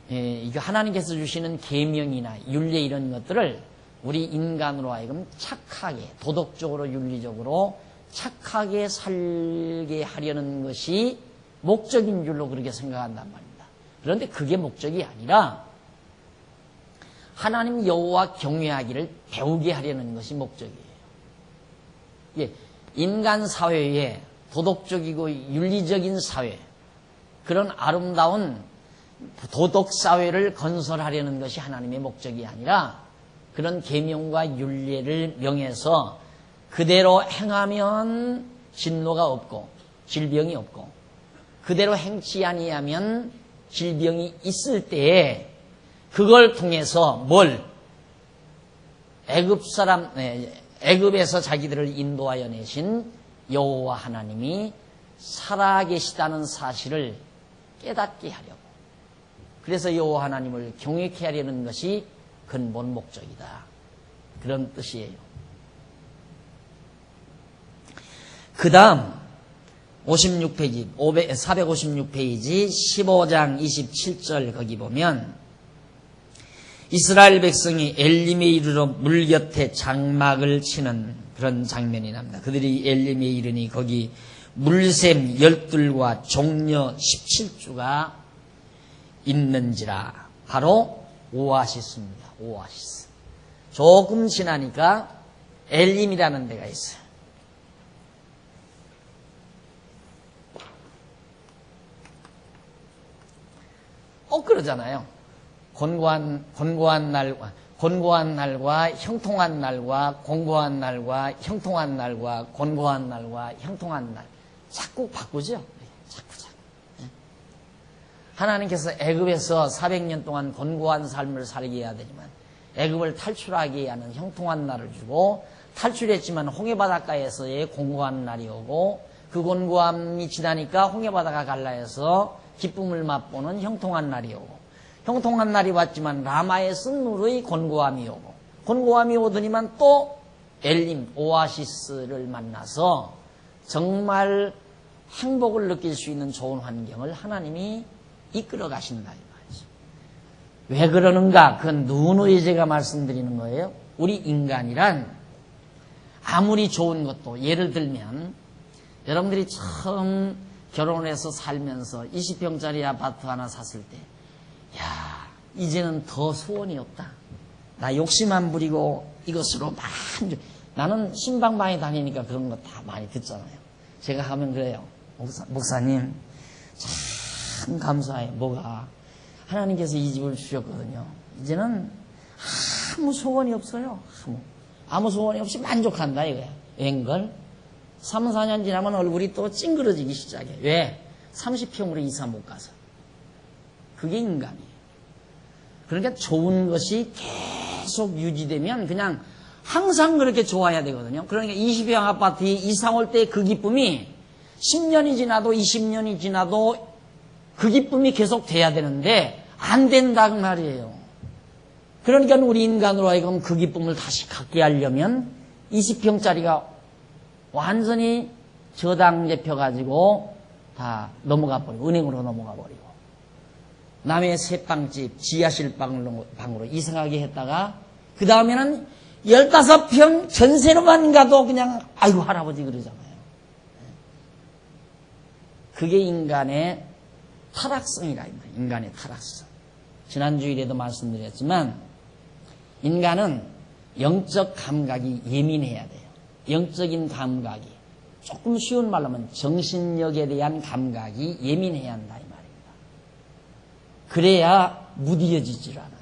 이거 하나님께서 주시는 계명이나 율례 이런 것들을 우리 인간으로 하여금 착하게 도덕적으로 윤리적으로 착하게 살게 하려는 것이 목적인 줄로 그렇게 생각한단 말입니다. 그런데 그게 목적이 아니라 하나님 여호와 경외하기를 배우게 하려는 것이 목적이에요. 인간 사회에 도덕적이고 윤리적인 사회, 그런 아름다운 도덕 사회를 건설하려는 것이 하나님의 목적이 아니라 그런 계명과 율례를 명해서 그대로 행하면 진노가 없고 질병이 없고 그대로 행치 아니하면 질병이 있을 때에 그걸 통해서 애굽에서 자기들을 인도하여 내신 여호와 하나님이 살아계시다는 사실을 깨닫게 하려고, 그래서 여호와 하나님을 경외케 하려는 것이 근본 목적이다. 그런 뜻이에요. 그 다음 56페이지, 456페이지 15장 27절 거기 보면 이스라엘 백성이 엘림에 이르러 물 곁에 장막을 치는 그런 장면이 납니다. 그들이 엘림에 이르니 거기 물샘 12과 종려 17주가 있는지라. 바로 오아시스입니다. 오아시스. 조금 지나니까 엘림이라는 데가 있어요. 그러잖아요. 곤고한 날과 형통한 날과 공고한 날과 형통한 날과 곤고한 날과 형통한 날. 자꾸 바꾸죠. 자꾸. 하나님께서 애굽에서 400년 동안 곤고한 삶을 살게 해야 되지만 애굽을 탈출하게 하는 형통한 날을 주고 탈출했지만 홍해바닷가에서의 공고한 날이 오고 그 곤고함이 지나니까 홍해바다가 갈라해서 기쁨을 맛보는 형통한 날이 오고 형통한 날이 왔지만 라마의 쓴물의 곤고함이 오고 곤고함이 오더니만 또 엘림 오아시스를 만나서 정말 행복을 느낄 수 있는 좋은 환경을 하나님이 이끌어 가신다 이 말이죠. 왜 그러는가? 그건 누누이 제가 말씀드리는 거예요. 우리 인간이란 아무리 좋은 것도 예를 들면 여러분들이 처음 결혼해서 살면서 20평짜리 아파트 하나 샀을 때 야, 이제는 더 소원이 없다. 나 욕심 안 부리고 이것으로 나는 신방방에 다니니까 그런 거 다 많이 듣잖아요. 제가 하면 그래요. 목사님 참 감사해요. 뭐가? 하나님께서 이 집을 주셨거든요. 이제는 아무 소원이 없어요. 아무 소원이 없이 만족한다 이거야. 웬걸? 3, 4년 지나면 얼굴이 또 찡그러지기 시작해. 왜? 30평으로 이사 못 가서. 그게 인간이에요. 그러니까 좋은 것이 계속 유지되면 그냥 항상 그렇게 좋아야 되거든요. 그러니까 20평 아파트에 이사 올 때 그 기쁨이 10년이 지나도 20년이 지나도 그 기쁨이 계속 돼야 되는데 안 된다는 말이에요. 그러니까 우리 인간으로 하여금 그 기쁨을 다시 갖게 하려면 20평짜리가 완전히 저당 잡혀가지고 다 넘어가 버리고 은행으로 넘어가 버리고 남의 새빵집 지하실 방으로 이상하게 했다가 그 다음에는 15평 전세로만 가도 그냥 아이고 할아버지 그러잖아요. 그게 인간의 타락성이라 인간의 타락성. 지난주일에도 말씀드렸지만 인간은 영적 감각이 예민해야 돼요. 영적인 감각이 조금 쉬운 말로 하면 정신력에 대한 감각이 예민해야 한다 이 말입니다. 그래야 무디어지질 않아요.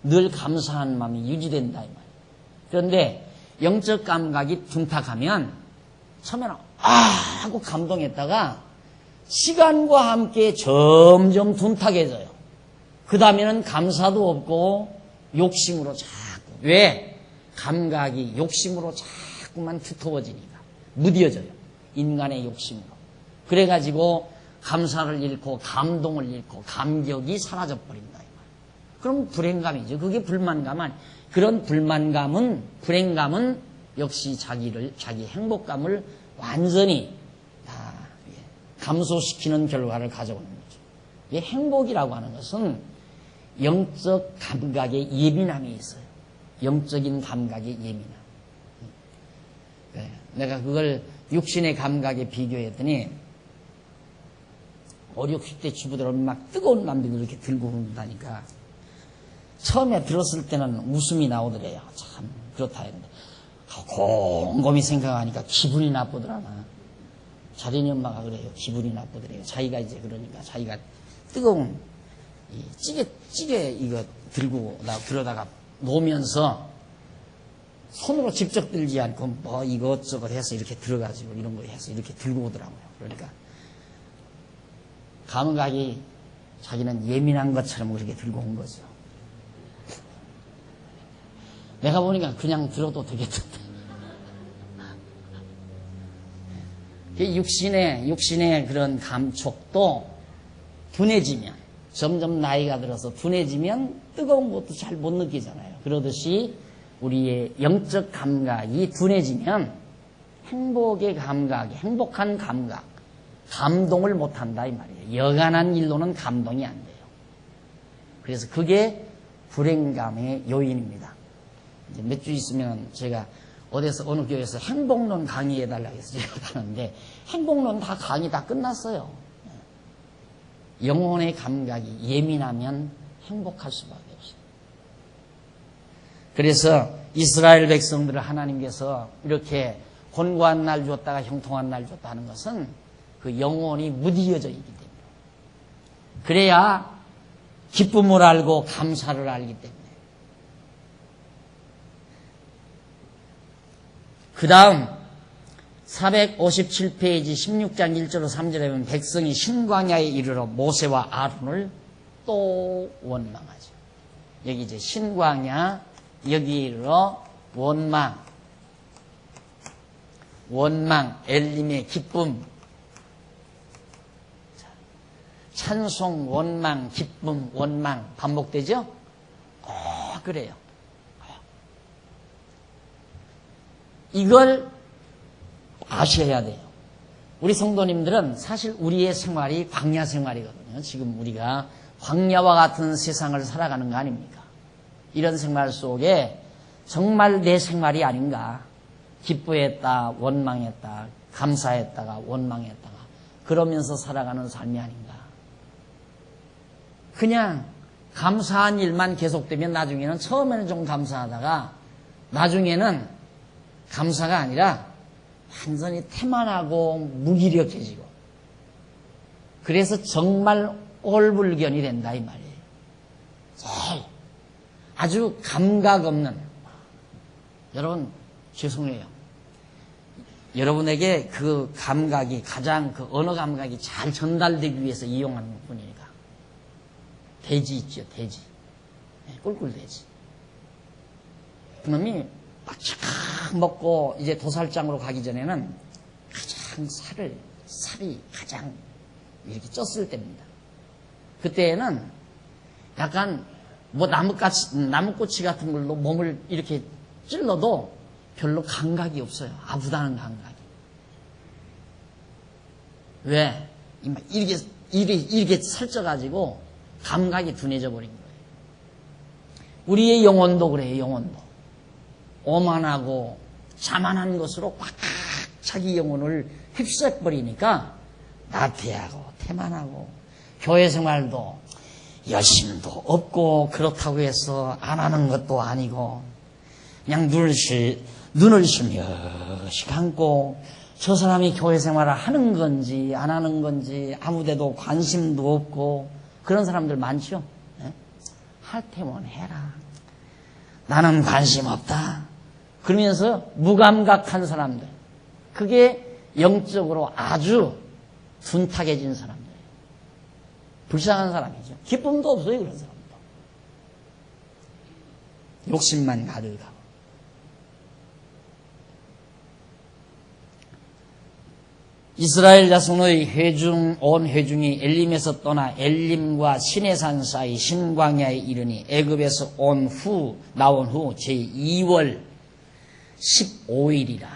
늘 감사한 마음이 유지된다 이 말이에요. 그런데 영적 감각이 둔탁하면 처음에는 하고 감동했다가 시간과 함께 점점 둔탁해져요. 그 다음에는 감사도 없고 욕심으로 자꾸 왜? 감각이 욕심으로 자꾸만 두터워지니까 무뎌져요. 인간의 욕심으로. 그래가지고 감사를 잃고 감동을 잃고 감격이 사라져버린다. 그럼 불행감이죠. 그게 불만감. 그런 불행감은 역시 자기 행복감을 완전히 다 감소시키는 결과를 가져오는 거죠. 이 행복이라고 하는 것은 영적 감각에 예민함이 있어요. 영적인 감각에 예민함. 내가 그걸 육신의 감각에 비교했더니 5, 60대 주부들은 막 뜨거운 남들이 이렇게 들고 온다니까 처음에 들었을 때는 웃음이 나오더래요. 참 그렇다 했는데 곰곰이 생각하니까 기분이 나쁘더라나. 자린이 엄마가 그래요. 기분이 나쁘더래요. 자기가 이제 그러니까 자기가 뜨거운 찌개 이거 들고 들어다가 놓으면서 손으로 직접 들지 않고 뭐 이것저것 해서 이렇게 들어가지고 이런 거 해서 이렇게 들고 오더라고요. 그러니까 감각이 자기는 예민한 것처럼 그렇게 들고 온 거죠. 내가 보니까 그냥 들어도 되겠던데. 육신의 그런 감촉도 둔해지면 점점 나이가 들어서 둔해지면 뜨거운 것도 잘 못 느끼잖아요. 그러듯이 우리의 영적 감각이 둔해지면 행복의 감각이, 행복한 감각, 감동을 못한다 이 말이에요. 여간한 일로는 감동이 안 돼요. 그래서 그게 불행감의 요인입니다. 이제 몇 주 있으면 제가 어디서 어느 교회에서 행복론 강의해달라고 해서 제가 가는데 행복론 다 강의 다 끝났어요. 영혼의 감각이 예민하면 행복할 수밖에 없어요. 그래서 이스라엘 백성들을 하나님께서 이렇게 곤고한 날 줬다가 형통한 날 줬다 하는 것은 그 영혼이 무디어져 있기 때문에, 그래야 기쁨을 알고 감사를 알기 때문에. 그 다음 457페이지 16장 1절로 3절에 보면 백성이 신광야에 이르러 모세와 아론을 또 원망하죠. 여기 이제 신광야, 여기 이르러 원망, 엘림의 기쁨, 찬송, 원망, 기쁨, 원망 반복되죠? 그래요. 이걸 아셔야 돼요. 우리 성도님들은 사실 우리의 생활이 광야 생활이거든요. 지금 우리가 광야와 같은 세상을 살아가는 거 아닙니까? 이런 생활 속에 정말 내 생활이 아닌가. 기뻐했다, 원망했다, 감사했다가 원망했다가 그러면서 살아가는 삶이 아닌가. 그냥 감사한 일만 계속되면 나중에는 처음에는 좀 감사하다가 나중에는 감사가 아니라 완전히 태만하고 무기력해지고, 그래서 정말 올불견이 된다 이 말이에요. 아주 감각 없는, 여러분 죄송해요. 여러분에게 그 감각이 가장 그 언어 감각이 잘 전달되기 위해서 이용하는 분이니까. 돼지 있죠, 돼지. 꿀꿀돼지. 그놈이 막 먹고 이제 도살장으로 가기 전에는 가장 살이 가장 이렇게 쪘을 때입니다. 그때는 약간 뭐 나무꼬치 같은 걸로 몸을 이렇게 찔러도 별로 감각이 없어요. 아프다는 감각이. 왜? 이렇게 살쪄가지고 감각이 둔해져 버린 거예요. 우리의 영혼도 그래요, 영혼도. 오만하고 자만한 것으로 꽉 자기 영혼을 휩쓸어버리니까 나태하고 태만하고 교회 생활도 열심도 없고 그렇다고 해서 안 하는 것도 아니고 그냥 눈을 쉬며시 감고 저 사람이 교회 생활을 하는 건지 안 하는 건지 아무데도 관심도 없고 그런 사람들 많죠. 네? 할 테면 해라. 나는 관심 없다. 그러면서 무감각한 사람들, 그게 영적으로 아주 둔탁해진 사람들이에요. 불쌍한 사람이죠. 기쁨도 없어요, 그런 사람도. 욕심만 가득하고. 이스라엘 자손의 온 회중이 엘림에서 떠나 엘림과 시내산 사이 신광야에 이르니 애굽에서 나온 후 제2월 15일이라.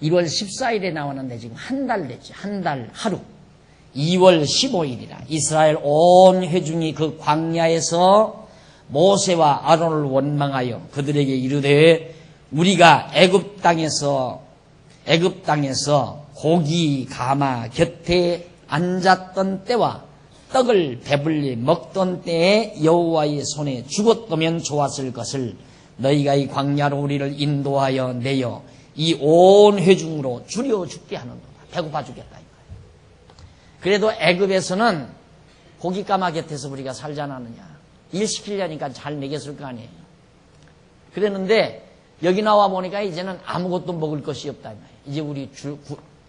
1월 14일에 나왔는데 지금 한 달 됐죠. 한 달 하루. 2월 15일이라. 이스라엘 온 회중이 그 광야에서 모세와 아론을 원망하여 그들에게 이르되 우리가 애굽 땅에서 고기 가마 곁에 앉았던 때와 떡을 배불리 먹던 때에 여호와의 손에 죽었다면 좋았을 것을 너희가 이 광야로 우리를 인도하여 내어 이 온 회중으로 줄여 죽게 하는도다. 배고파 죽겠다. 그래도 애굽에서는 고기 가마 곁에서 우리가 살지 않았느냐. 일 시키려니까 잘 먹였을 거 아니에요. 그랬는데 여기 나와 보니까 이제는 아무것도 먹을 것이 없다. 이제 우리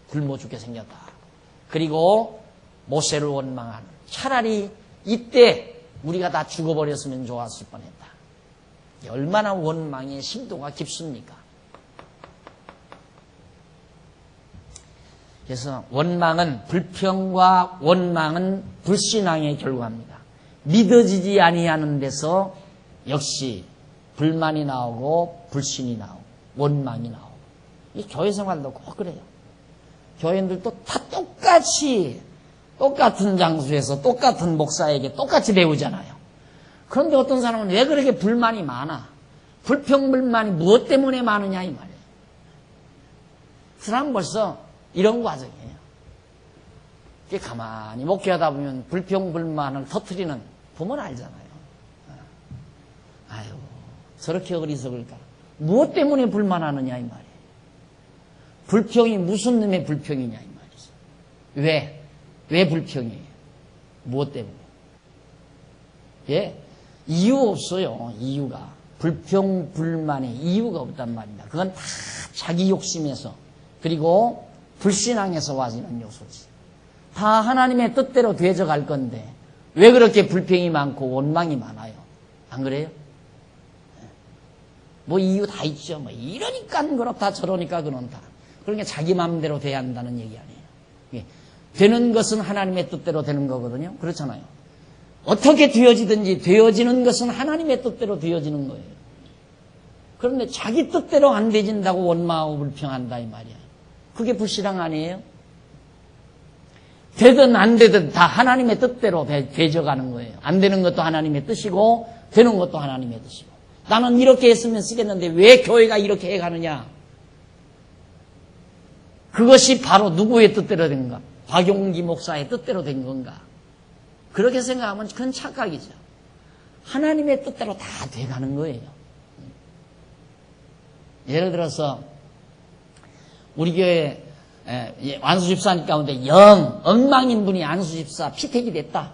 굶어 죽게 생겼다. 그리고 모세를 원망하는. 차라리 이때 우리가 다 죽어버렸으면 좋았을 뻔했다. 얼마나 원망의 심도가 깊습니까? 그래서 원망은 불평과 원망은 불신앙의 결과입니다. 믿어지지 아니하는 데서 역시 불만이 나오고 불신이 나오고 원망이 나오고. 이 교회 생활도 꼭 그래요. 교인들도 다 똑같이 똑같은 장소에서 똑같은 목사에게 똑같이 배우잖아요. 그런데 어떤 사람은 왜 그렇게 불만이 많아? 불평불만이 무엇 때문에 많으냐 이 말이에요. 그 사람은 벌써 이런 과정이에요. 가만히 목회하다 보면 불평불만을 터뜨리는 부모는 알잖아요. 아유, 저렇게 어리석을까? 무엇 때문에 불만하느냐 이 말이에요. 불평이 무슨 놈의 불평이냐 이 말이죠. 왜 불평이에요? 무엇 때문에? 예? 이유 없어요. 이유가. 불평불만의 이유가 없단 말입니다. 그건 다 자기 욕심에서 그리고 불신앙에서 와지는 요소지. 다 하나님의 뜻대로 되어갈 건데 왜 그렇게 불평이 많고 원망이 많아요? 안 그래요? 뭐 이유 다 있죠. 뭐 이러니까 그렇다 저러니까 그런다. 그러니까 자기 마음대로 돼야 한다는 얘기 아니에요. 예. 되는 것은 하나님의 뜻대로 되는 거거든요. 그렇잖아요. 어떻게 되어지든지 되어지는 것은 하나님의 뜻대로 되어지는 거예요. 그런데 자기 뜻대로 안 되진다고 원망하고 불평한다 이 말이야. 그게 불신앙 아니에요? 되든 안 되든 다 하나님의 뜻대로 되져가는 거예요. 안 되는 것도 하나님의 뜻이고 되는 것도 하나님의 뜻이고. 나는 이렇게 했으면 쓰겠는데 왜 교회가 이렇게 해가느냐? 그것이 바로 누구의 뜻대로 된 건가? 박용기 목사의 뜻대로 된 건가? 그렇게 생각하면 그건 착각이죠. 하나님의 뜻대로 다 돼가는 거예요. 예를 들어서 우리 교회 안수집사님 가운데 엉망인 분이 안수집사 피택이 됐다.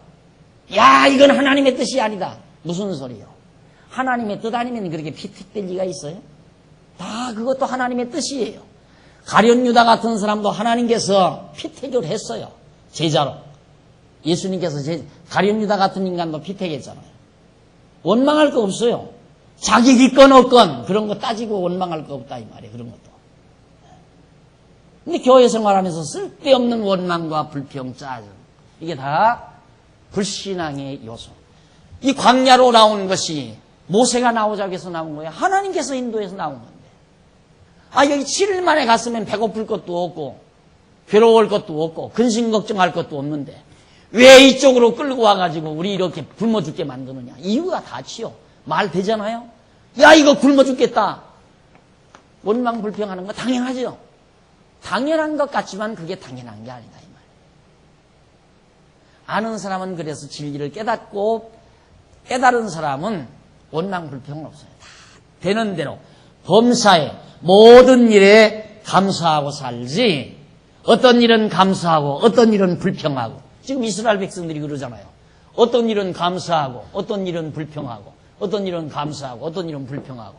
야, 이건 하나님의 뜻이 아니다. 무슨 소리요? 하나님의 뜻 아니면 그렇게 피택될 리가 있어요? 다 그것도 하나님의 뜻이에요. 가룟유다 같은 사람도 하나님께서 피택을 했어요. 제자로. 예수님께서 가룟유다 같은 인간도 피택했잖아요. 원망할 거 없어요. 자기 기건 없건 그런 거 따지고 원망할 거 없다 이 말이에요. 그런 것도. 근데 교회 생활하면서 쓸데없는 원망과 불평, 짜증 이게 다 불신앙의 요소. 이 광야로 나온 것이 모세가 나오자고 해서 나온 거예요. 하나님께서 인도해서 나온 건데. 여기 7일 만에 갔으면 배고플 것도 없고 괴로울 것도 없고 근심 걱정할 것도 없는데 왜 이쪽으로 끌고 와가지고 우리 이렇게 굶어 죽게 만드느냐. 이유가 다치요. 말 되잖아요. 야, 이거 굶어 죽겠다. 원망 불평하는 거 당연하죠. 당연한 것 같지만 그게 당연한 게 아니다 이 말이에요. 아는 사람은 그래서 진리를 깨닫고 깨달은 사람은 원망 불평은 없어요. 다 되는 대로 범사에 모든 일에 감사하고 살지. 어떤 일은 감사하고 어떤 일은 불평하고. 지금 이스라엘 백성들이 그러잖아요. 어떤 일은 감사하고 어떤 일은 불평하고 어떤 일은 감사하고 어떤 일은 불평하고.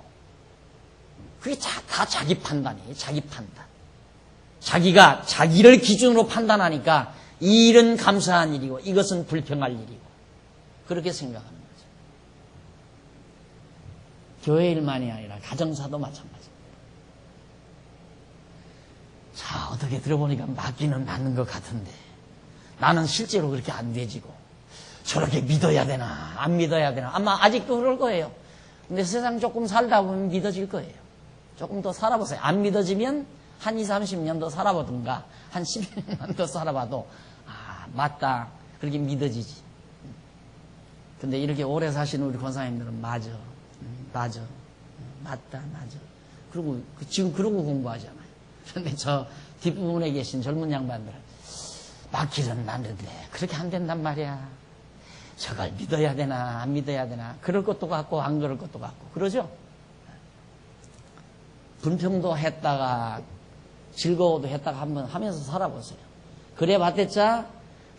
그게 다 자기 판단이에요. 자기 판단. 자기가 자기를 기준으로 판단하니까 이 일은 감사한 일이고 이것은 불평할 일이고 그렇게 생각하는 거죠. 교회 일만이 아니라 가정사도 마찬가지입니다. 자, 어떻게 들어보니까 맞기는 맞는 것 같은데 나는 실제로 그렇게 안 되지고 저렇게 믿어야 되나 안 믿어야 되나 아마 아직도 그럴 거예요. 근데 세상 조금 살다 보면 믿어질 거예요. 조금 더 살아보세요. 안 믿어지면 한 20, 30년 더 살아보든가 한 10년 더 살아봐도 맞다 그렇게 믿어지지. 근데 이렇게 오래 사시는 우리 권사님들은 맞아 맞다 맞아 그리고 지금 그러고 공부하잖아요. 그런데 저 뒷부분에 계신 젊은 양반들은 맞기는 맞는데 그렇게 안 된단 말이야. 저걸 믿어야 되나 안 믿어야 되나 그럴 것도 같고 안 그럴 것도 같고 그러죠. 불평도 했다가 즐거워도 했다가 한번 하면서 살아보세요. 그래 봤댔자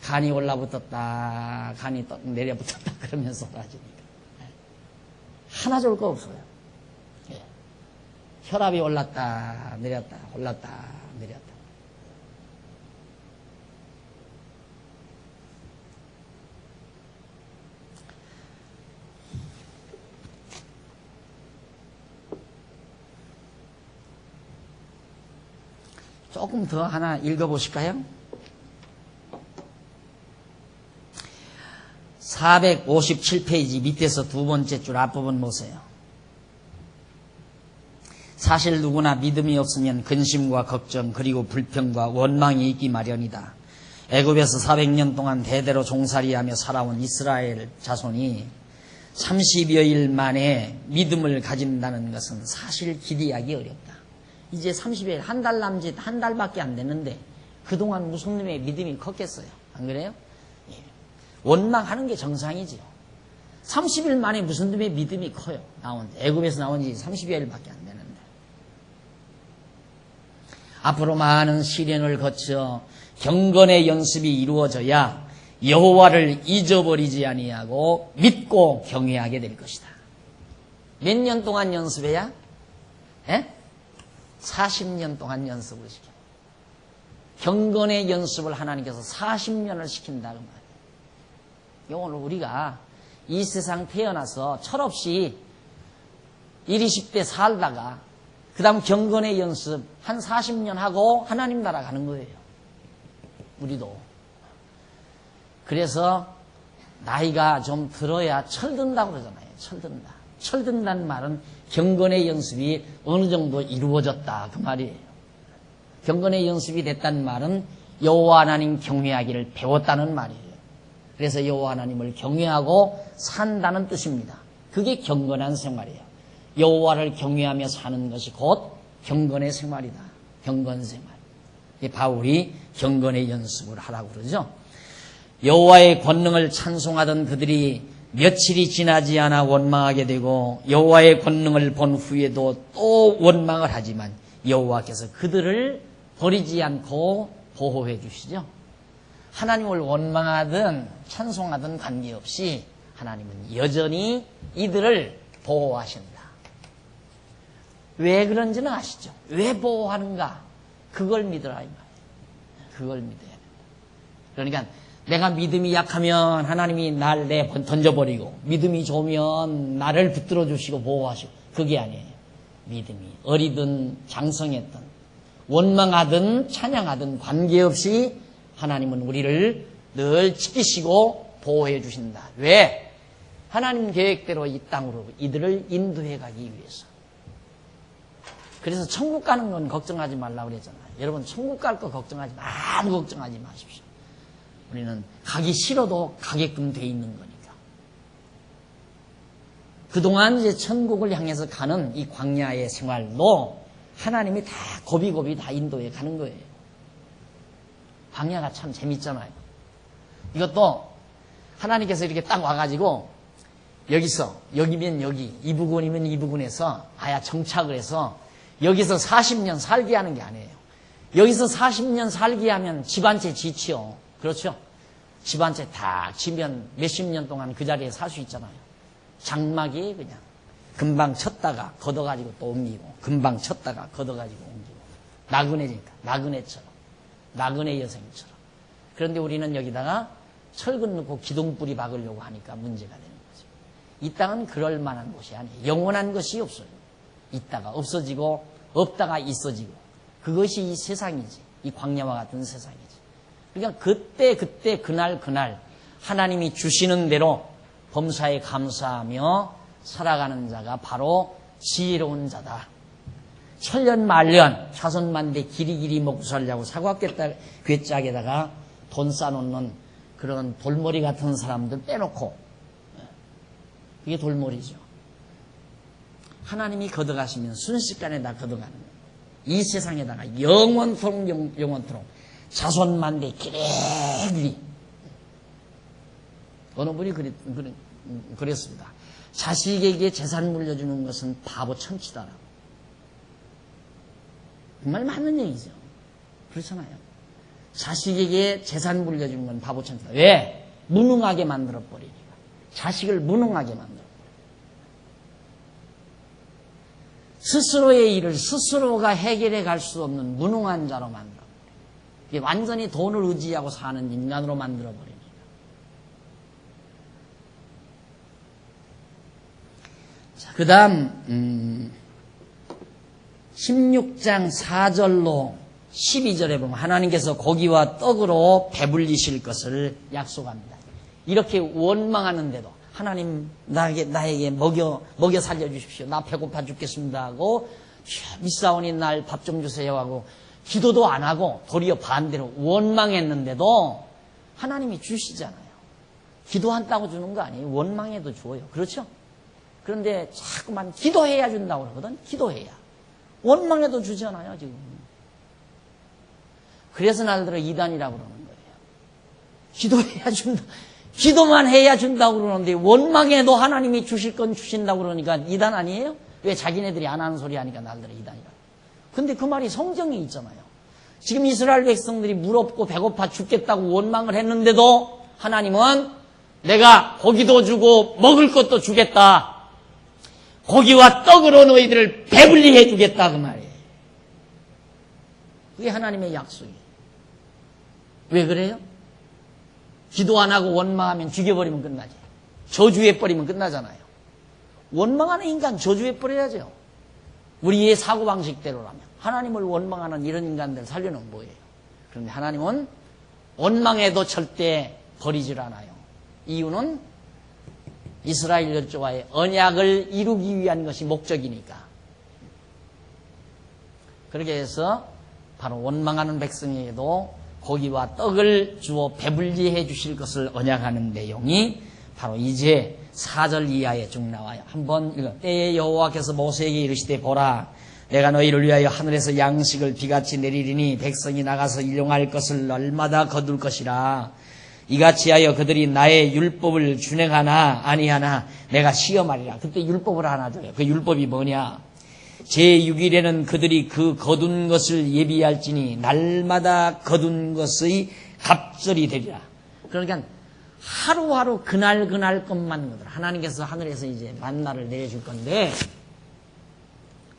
간이 올라붙었다 간이 내려붙었다 그러면서 사라지니까 하나 좋을 거 없어요. 예. 혈압이 올랐다 내렸다 올랐다 내렸다. 조금 더 하나 읽어보실까요? 457페이지 밑에서 두 번째 줄 앞부분 보세요. 사실 누구나 믿음이 없으면 근심과 걱정 그리고 불평과 원망이 있기 마련이다. 애굽에서 400년 동안 대대로 종살이하며 살아온 이스라엘 자손이 30여일 만에 믿음을 가진다는 것은 사실 기대하기 어렵다. 이제 30여일, 한 달 남짓, 한 달밖에 안 됐는데 그동안 무슨 놈의 믿음이 컸겠어요? 안 그래요? 예. 원망하는 게 정상이지요. 30일 만에 무슨 놈의 믿음이 커요? 애굽에서 나온 지 30여일밖에 안 되는데. 앞으로 많은 시련을 거쳐 경건의 연습이 이루어져야 여호와를 잊어버리지 아니하고 믿고 경외하게 될 것이다. 몇 년 동안 연습해야? 40년 동안 연습을 시켜. 경건의 연습을 하나님께서 40년을 시킨다 그 말이에요. 오늘 우리가 이 세상 태어나서 철없이 1, 20대 살다가 그 다음 경건의 연습 한 40년 하고 하나님 나라 가는 거예요. 우리도. 그래서 나이가 좀 들어야 철든다고 그러잖아요. 철든다. 철든다는 말은 경건의 연습이 어느 정도 이루어졌다 그 말이에요. 경건의 연습이 됐다는 말은 여호와 하나님 경외하기를 배웠다는 말이에요. 그래서 여호와 하나님을 경외하고 산다는 뜻입니다. 그게 경건한 생활이에요. 여호와를 경외하며 사는 것이 곧 경건의 생활이다. 경건 생활. 바울이 경건의 연습을 하라고 그러죠. 여호와의 권능을 찬송하던 그들이 며칠이 지나지 않아 원망하게 되고 여호와의 권능을 본 후에도 또 원망을 하지만 여호와께서 그들을 버리지 않고 보호해 주시죠. 하나님을 원망하든 찬송하든 관계없이 하나님은 여전히 이들을 보호하신다. 왜 그런지는 아시죠? 왜 보호하는가? 그걸 믿으라 이 말이에요. 그걸 믿어야 된다. 그러니까 내가 믿음이 약하면 하나님이 날 던져버리고 믿음이 좋으면 나를 붙들어 주시고 보호하시고 그게 아니에요. 믿음이 어리든 장성했든 원망하든 찬양하든 관계없이 하나님은 우리를 늘 지키시고 보호해 주신다. 왜? 하나님 계획대로 이 땅으로 이들을 인도해 가기 위해서. 그래서 천국 가는 건 걱정하지 말라고 그랬잖아요. 여러분 천국 갈 거 걱정하지 아무 걱정하지 마십시오. 우리는 가기 싫어도 가게끔 돼 있는 거니까. 그동안 이제 천국을 향해서 가는 이 광야의 생활도 하나님이 다 고비고비 다 인도해 가는 거예요. 광야가 참 재밌잖아요. 이것도 하나님께서 이렇게 딱 와가지고 여기면 여기, 이 부근이면 이 부근에서 아야 정착을 해서 여기서 40년 살게 하는 게 아니에요. 여기서 40년 살게 하면 집 한 채 지치요. 그렇죠? 집 한 채 다 지면 몇십 년 동안 그 자리에 살 수 있잖아요. 장막이 그냥 금방 쳤다가 걷어가지고 또 옮기고 금방 쳤다가 걷어가지고 옮기고 나그네니까 나그네처럼 나그네 여생처럼. 그런데 우리는 여기다가 철근 넣고 기둥뿌리 박으려고 하니까 문제가 되는 거죠. 이 땅은 그럴 만한 곳이 아니에요. 영원한 것이 없어요. 있다가 없어지고 없다가 있어지고 그것이 이 세상이지. 이 광야와 같은 세상이지. 그러니까 그때 그날 하나님이 주시는 대로 범사에 감사하며 살아가는 자가 바로 지혜로운 자다. 천년만년 자손만대 길이길이 먹고 살려고 사과괴짝에다가 돈 싸놓는 그런 돌머리 같은 사람들 빼놓고 그게 돌머리죠. 하나님이 걷어가시면 순식간에 다 걷어가는 거예요. 이 세상에다가 영원토록 자손만대 길이길이. 어느 분이 그랬습니다. 자식에게 재산 물려주는 것은 바보 천치다라고. 정말 맞는 얘기죠. 그렇잖아요. 자식에게 재산 물려주는 건 바보 천치다. 왜? 무능하게 만들어버리니까. 자식을 무능하게 만들어버려. 스스로의 일을 스스로가 해결해 갈 수 없는 무능한 자로 만들어버려. 이게 완전히 돈을 의지하고 사는 인간으로 만들어버리니까. 자, 그 다음 16장 4절로 12절에 보면 하나님께서 고기와 떡으로 배불리실 것을 약속합니다. 이렇게 원망하는데도 하나님 나에게 먹여 살려주십시오. 나 배고파 죽겠습니다 하고 미싸우니 날 밥 좀 주세요 하고 기도도 안 하고 도리어 반대로 원망했는데도 하나님이 주시잖아요. 기도한다고 주는 거 아니에요. 원망해도 줘요. 그렇죠? 그런데 자꾸만 기도해야 준다고 그러거든. 기도해야. 원망해도 주잖아요. 지금. 그래서 날들어 이단이라고 그러는 거예요. 기도해야 준다. 기도만 해야 준다고 그러는데 원망해도 하나님이 주실 건 주신다고 그러니까 이단 아니에요? 왜 자기네들이 안 하는 소리 하니까 날들어 이단이라고. 근데 그 말이 성경에 있잖아요. 지금 이스라엘 백성들이 물 없고 배고파 죽겠다고 원망을 했는데도 하나님은 내가 고기도 주고 먹을 것도 주겠다. 고기와 떡으로 너희들을 배불리 해주겠다 그 말이에요. 그게 하나님의 약속이에요. 왜 그래요? 기도 안 하고 원망하면 죽여버리면 끝나지. 저주해버리면 끝나잖아요. 원망하는 인간 저주해버려야죠. 우리의 사고방식대로라면. 하나님을 원망하는 이런 인간들 살려놓으면 뭐예요? 그런데 하나님은 원망해도 절대 버리질 않아요. 이유는 이스라엘 열조와의 언약을 이루기 위한 것이 목적이니까. 그렇게 해서 바로 원망하는 백성에게도 고기와 떡을 주어 배불리 해주실 것을 언약하는 내용이 바로 이제 4절 이하에 쭉 나와요. 한번 읽어. 때에 여호와께서 모세에게 이르시되 보라 내가 너희를 위하여 하늘에서 양식을 비같이 내리리니 백성이 나가서 일용할 것을 날마다 거둘 것이라. 이같이 하여 그들이 나의 율법을 준행하나 아니하나 내가 시험하리라. 그때 율법을 하나 줘요. 그 율법이 뭐냐? 제6일에는 그들이 그 거둔 것을 예비할지니 날마다 거둔 것의 갑절이 되리라. 그러니까 하루하루 그날 것만 거두라. 하나님께서 하늘에서 이제 만나를 내려줄 건데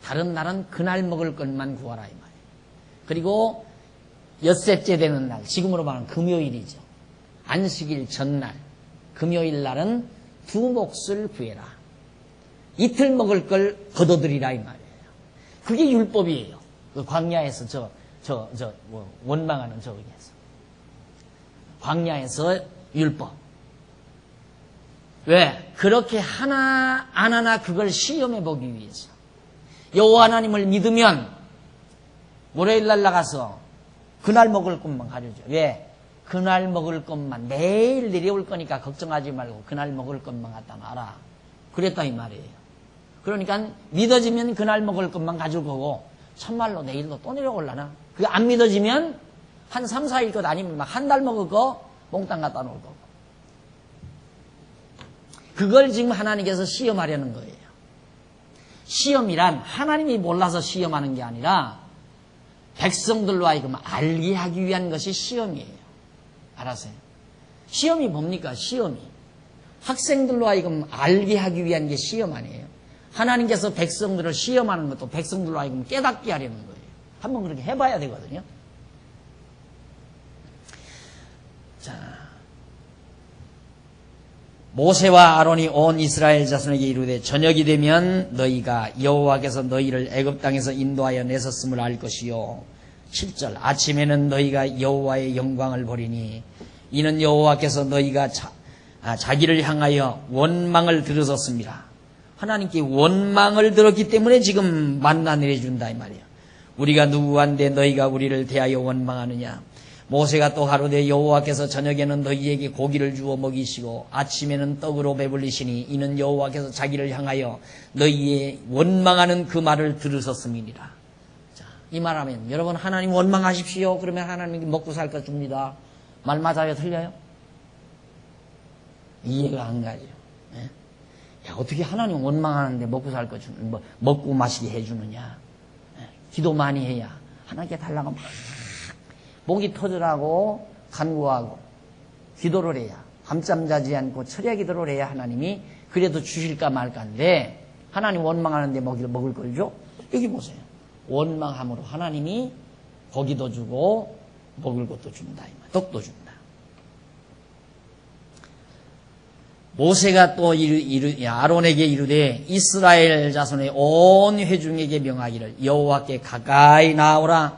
다른 날은 그날 먹을 것만 구하라 이 말이에요. 그리고 엿새째 되는 날, 지금으로 말하면 금요일이죠. 안식일 전날, 금요일 날은 2 몫을 구해라. 이틀 먹을 걸 거둬들이라 이 말이에요. 그게 율법이에요. 그 광야에서 원망하는 저기에서. 광야에서 율법. 왜? 그렇게 하나 안 하나 그걸 시험해 보기 위해서. 여호와 하나님을 믿으면 월요일 날 나가서 그날 먹을 것만 가려줘. 왜? 그날 먹을 것만 매일 내려올 거니까 걱정하지 말고 그날 먹을 것만 갖다 놔라. 그랬다 이 말이에요. 그러니까 믿어지면 그날 먹을 것만 가질 거고 참말로 내일도 또 내려올라나? 그게 안 믿어지면 한 3, 4일 것 아니면 막 한 달 먹을 거 몽땅 갖다 놓을 거고. 그걸 지금 하나님께서 시험하려는 거예요. 시험이란 하나님이 몰라서 시험하는 게 아니라 백성들로 하여금 알게 하기 위한 것이 시험이에요. 알았어요? 시험이 뭡니까? 시험이. 학생들로 하여금 알게 하기 위한 게 시험 아니에요. 하나님께서 백성들을 시험하는 것도 백성들로 하여금 깨닫게 하려는 거예요. 한번 그렇게 해봐야 되거든요. 자, 모세와 아론이 온 이스라엘 자손에게 이르되 저녁이 되면 너희가 여호와께서 너희를 애굽 땅에서 인도하여 내셨음을 알 것이요 7절 아침에는 너희가 여호와의 영광을 보리니 이는 여호와께서 너희가 자기를 향하여 원망을 들으셨습니다. 하나님께 원망을 들었기 때문에 지금 만나 내려준다 이 말이에요. 우리가 누구한테 너희가 우리를 대하여 원망하느냐. 모세가 또 가로되 여호와께서 저녁에는 너희에게 고기를 주어 먹이시고 아침에는 떡으로 배불리시니 이는 여호와께서 자기를 향하여 너희의 원망하는 그 말을 들으셨음이니라. 자, 이 말하면 여러분 하나님 원망하십시오. 그러면 하나님이 먹고 살 것 줍니다. 말 맞아요? 틀려요? 이해가 안 가죠. 네? 야, 어떻게 하나님 원망하는데 먹고 살 것 주는, 먹고 마시게 해주느냐. 네? 기도 많이 해야 하나님께 달라고 막 목이 터지라고 간구하고 기도를 해야 밤잠 자지 않고 철야 기도를 해야 하나님이 그래도 주실까 말까인데 하나님 원망하는데 먹을 걸 줘? 여기 보세요. 원망함으로 하나님이 고기도 주고 먹을 것도 준다. 떡도 준다. 모세가 또 아론에게 이르되 이스라엘 자손의 온 회중에게 명하기를 여호와께 가까이 나오라.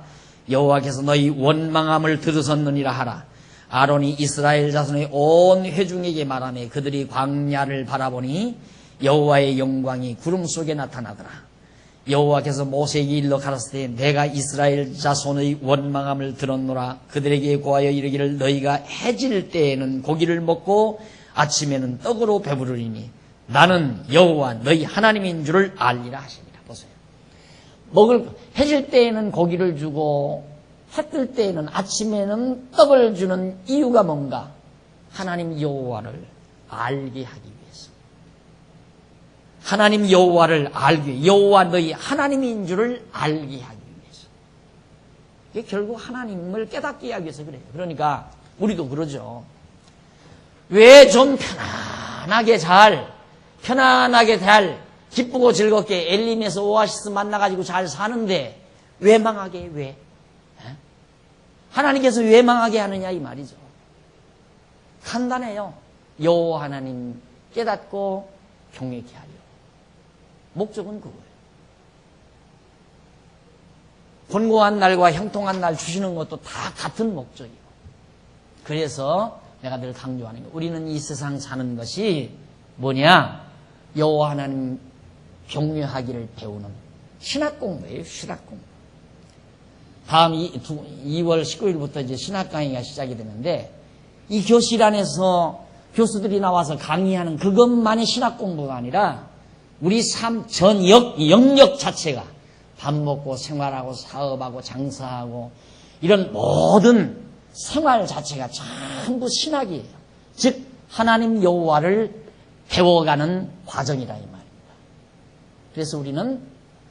여호와께서 너희 원망함을 들으셨느니라 하라. 아론이 이스라엘 자손의 온 회중에게 말하며 그들이 광야를 바라보니 여호와의 영광이 구름 속에 나타나더라. 여호와께서 모세에게 일러 가라사대 내가 이스라엘 자손의 원망함을 들었노라. 그들에게 고하여 이르기를 너희가 해질 때에는 고기를 먹고 아침에는 떡으로 배부르리니 나는 여호와 너희 하나님인 줄을 알리라 하십니다. 보세요. 해질 때에는 고기를 주고 해 뜰 때에는 아침에는 떡을 주는 이유가 뭔가? 하나님 여호와를 알게 하기 위해서. 하나님 여호와를 알게 위해 여호와 너희 하나님인 줄을 알게 하기 위해서. 이게 결국 하나님을 깨닫게 하기 위해서 그래요. 그러니까 우리도 그러죠. 왜 좀 편안하게 잘 기쁘고 즐겁게 엘림에서 오아시스 만나가지고 잘 사는데 왜 망하게 해? 왜? 하나님께서 왜 망하게 하느냐 이 말이죠. 간단해요. 여호와 하나님 깨닫고 경외케 하려. 목적은 그거예요. 권고한 날과 형통한 날 주시는 것도 다 같은 목적이에요. 그래서 내가 늘 강조하는 거, 우리는 이 세상 사는 것이 뭐냐? 여호와 하나님 경외하기를 배우는 신학공부예요. 신학공부. 다음 2월 19일부터 이제 신학 강의가 시작이 되는데 이 교실 안에서 교수들이 나와서 강의하는 그것만이 신학 공부가 아니라 우리 삶 전 영역 자체가 밥 먹고 생활하고 사업하고 장사하고 이런 모든 생활 자체가 전부 신학이에요. 즉 하나님 여호와를 배워가는 과정이라 이 말입니다. 그래서 우리는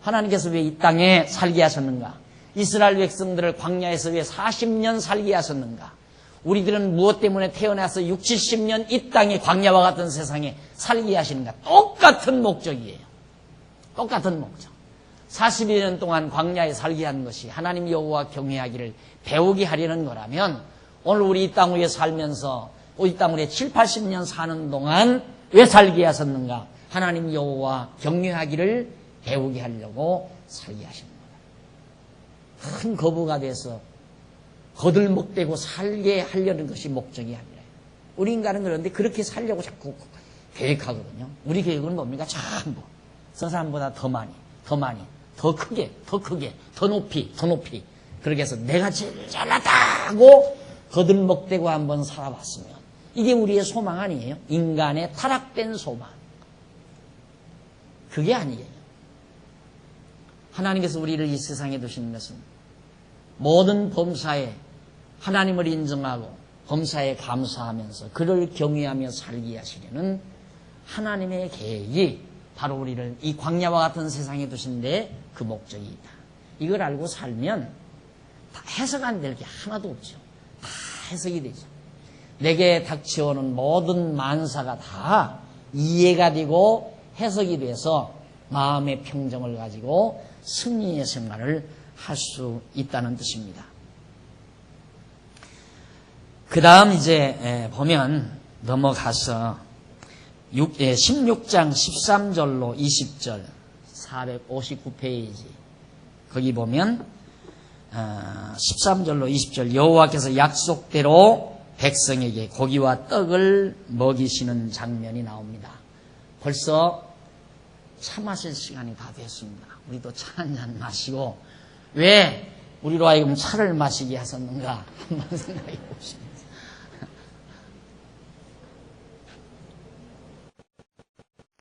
하나님께서 왜 이 땅에 살게 하셨는가? 이스라엘 백성들을 광야에서 왜 40년 살게 하셨는가? 우리들은 무엇 때문에 태어나서 60, 70년 이 땅에 광야와 같은 세상에 살게 하시는가? 똑같은 목적이에요. 똑같은 목적. 41년 동안 광야에 살게 한 것이 하나님 여호와 경외하기를 배우게 하려는 거라면 오늘 우리 이 땅 위에 살면서 이 땅 위에 7, 80년 사는 동안 왜 살게 하셨는가? 하나님 여호와 경외하기를 배우게 하려고 살게 하신 거예요. 큰 거부가 돼서 거들먹대고 살게 하려는 것이 목적이 아니라 우리 인간은 그런데 그렇게 살려고 자꾸 계획하거든요. 우리 계획은 뭡니까? 전부 저 사람보다 더 많이 더 크게 더 높이 그렇게 해서 내가 제일 잘났다고 거들먹대고 한번 살아봤으면 이게 우리의 소망 아니에요? 인간의 타락된 소망. 그게 아니에요. 하나님께서 우리를 이 세상에 두신 것은 모든 범사에 하나님을 인정하고 범사에 감사하면서 그를 경외하며 살게 하시려는 하나님의 계획이 바로 우리를 이 광야와 같은 세상에 두신데 그 목적이 있다. 이걸 알고 살면 다 해석 안 될 게 하나도 없죠. 다 해석이 되죠. 내게 닥쳐오는 모든 만사가 다 이해가 되고 해석이 돼서 마음의 평정을 가지고 승리의 생활을 할 수 있다는 뜻입니다. 그 다음 이제 보면 넘어가서 16장 13절로 20절 459페이지 거기 보면 13절로 20절 여호와께서 약속대로 백성에게 고기와 떡을 먹이시는 장면이 나옵니다. 벌써 차 마실 시간이 다 됐습니다. 우리도 차 한잔 마시고 왜 우리로 하여금 차를 마시게 하셨는가 한번 생각해 봅시다.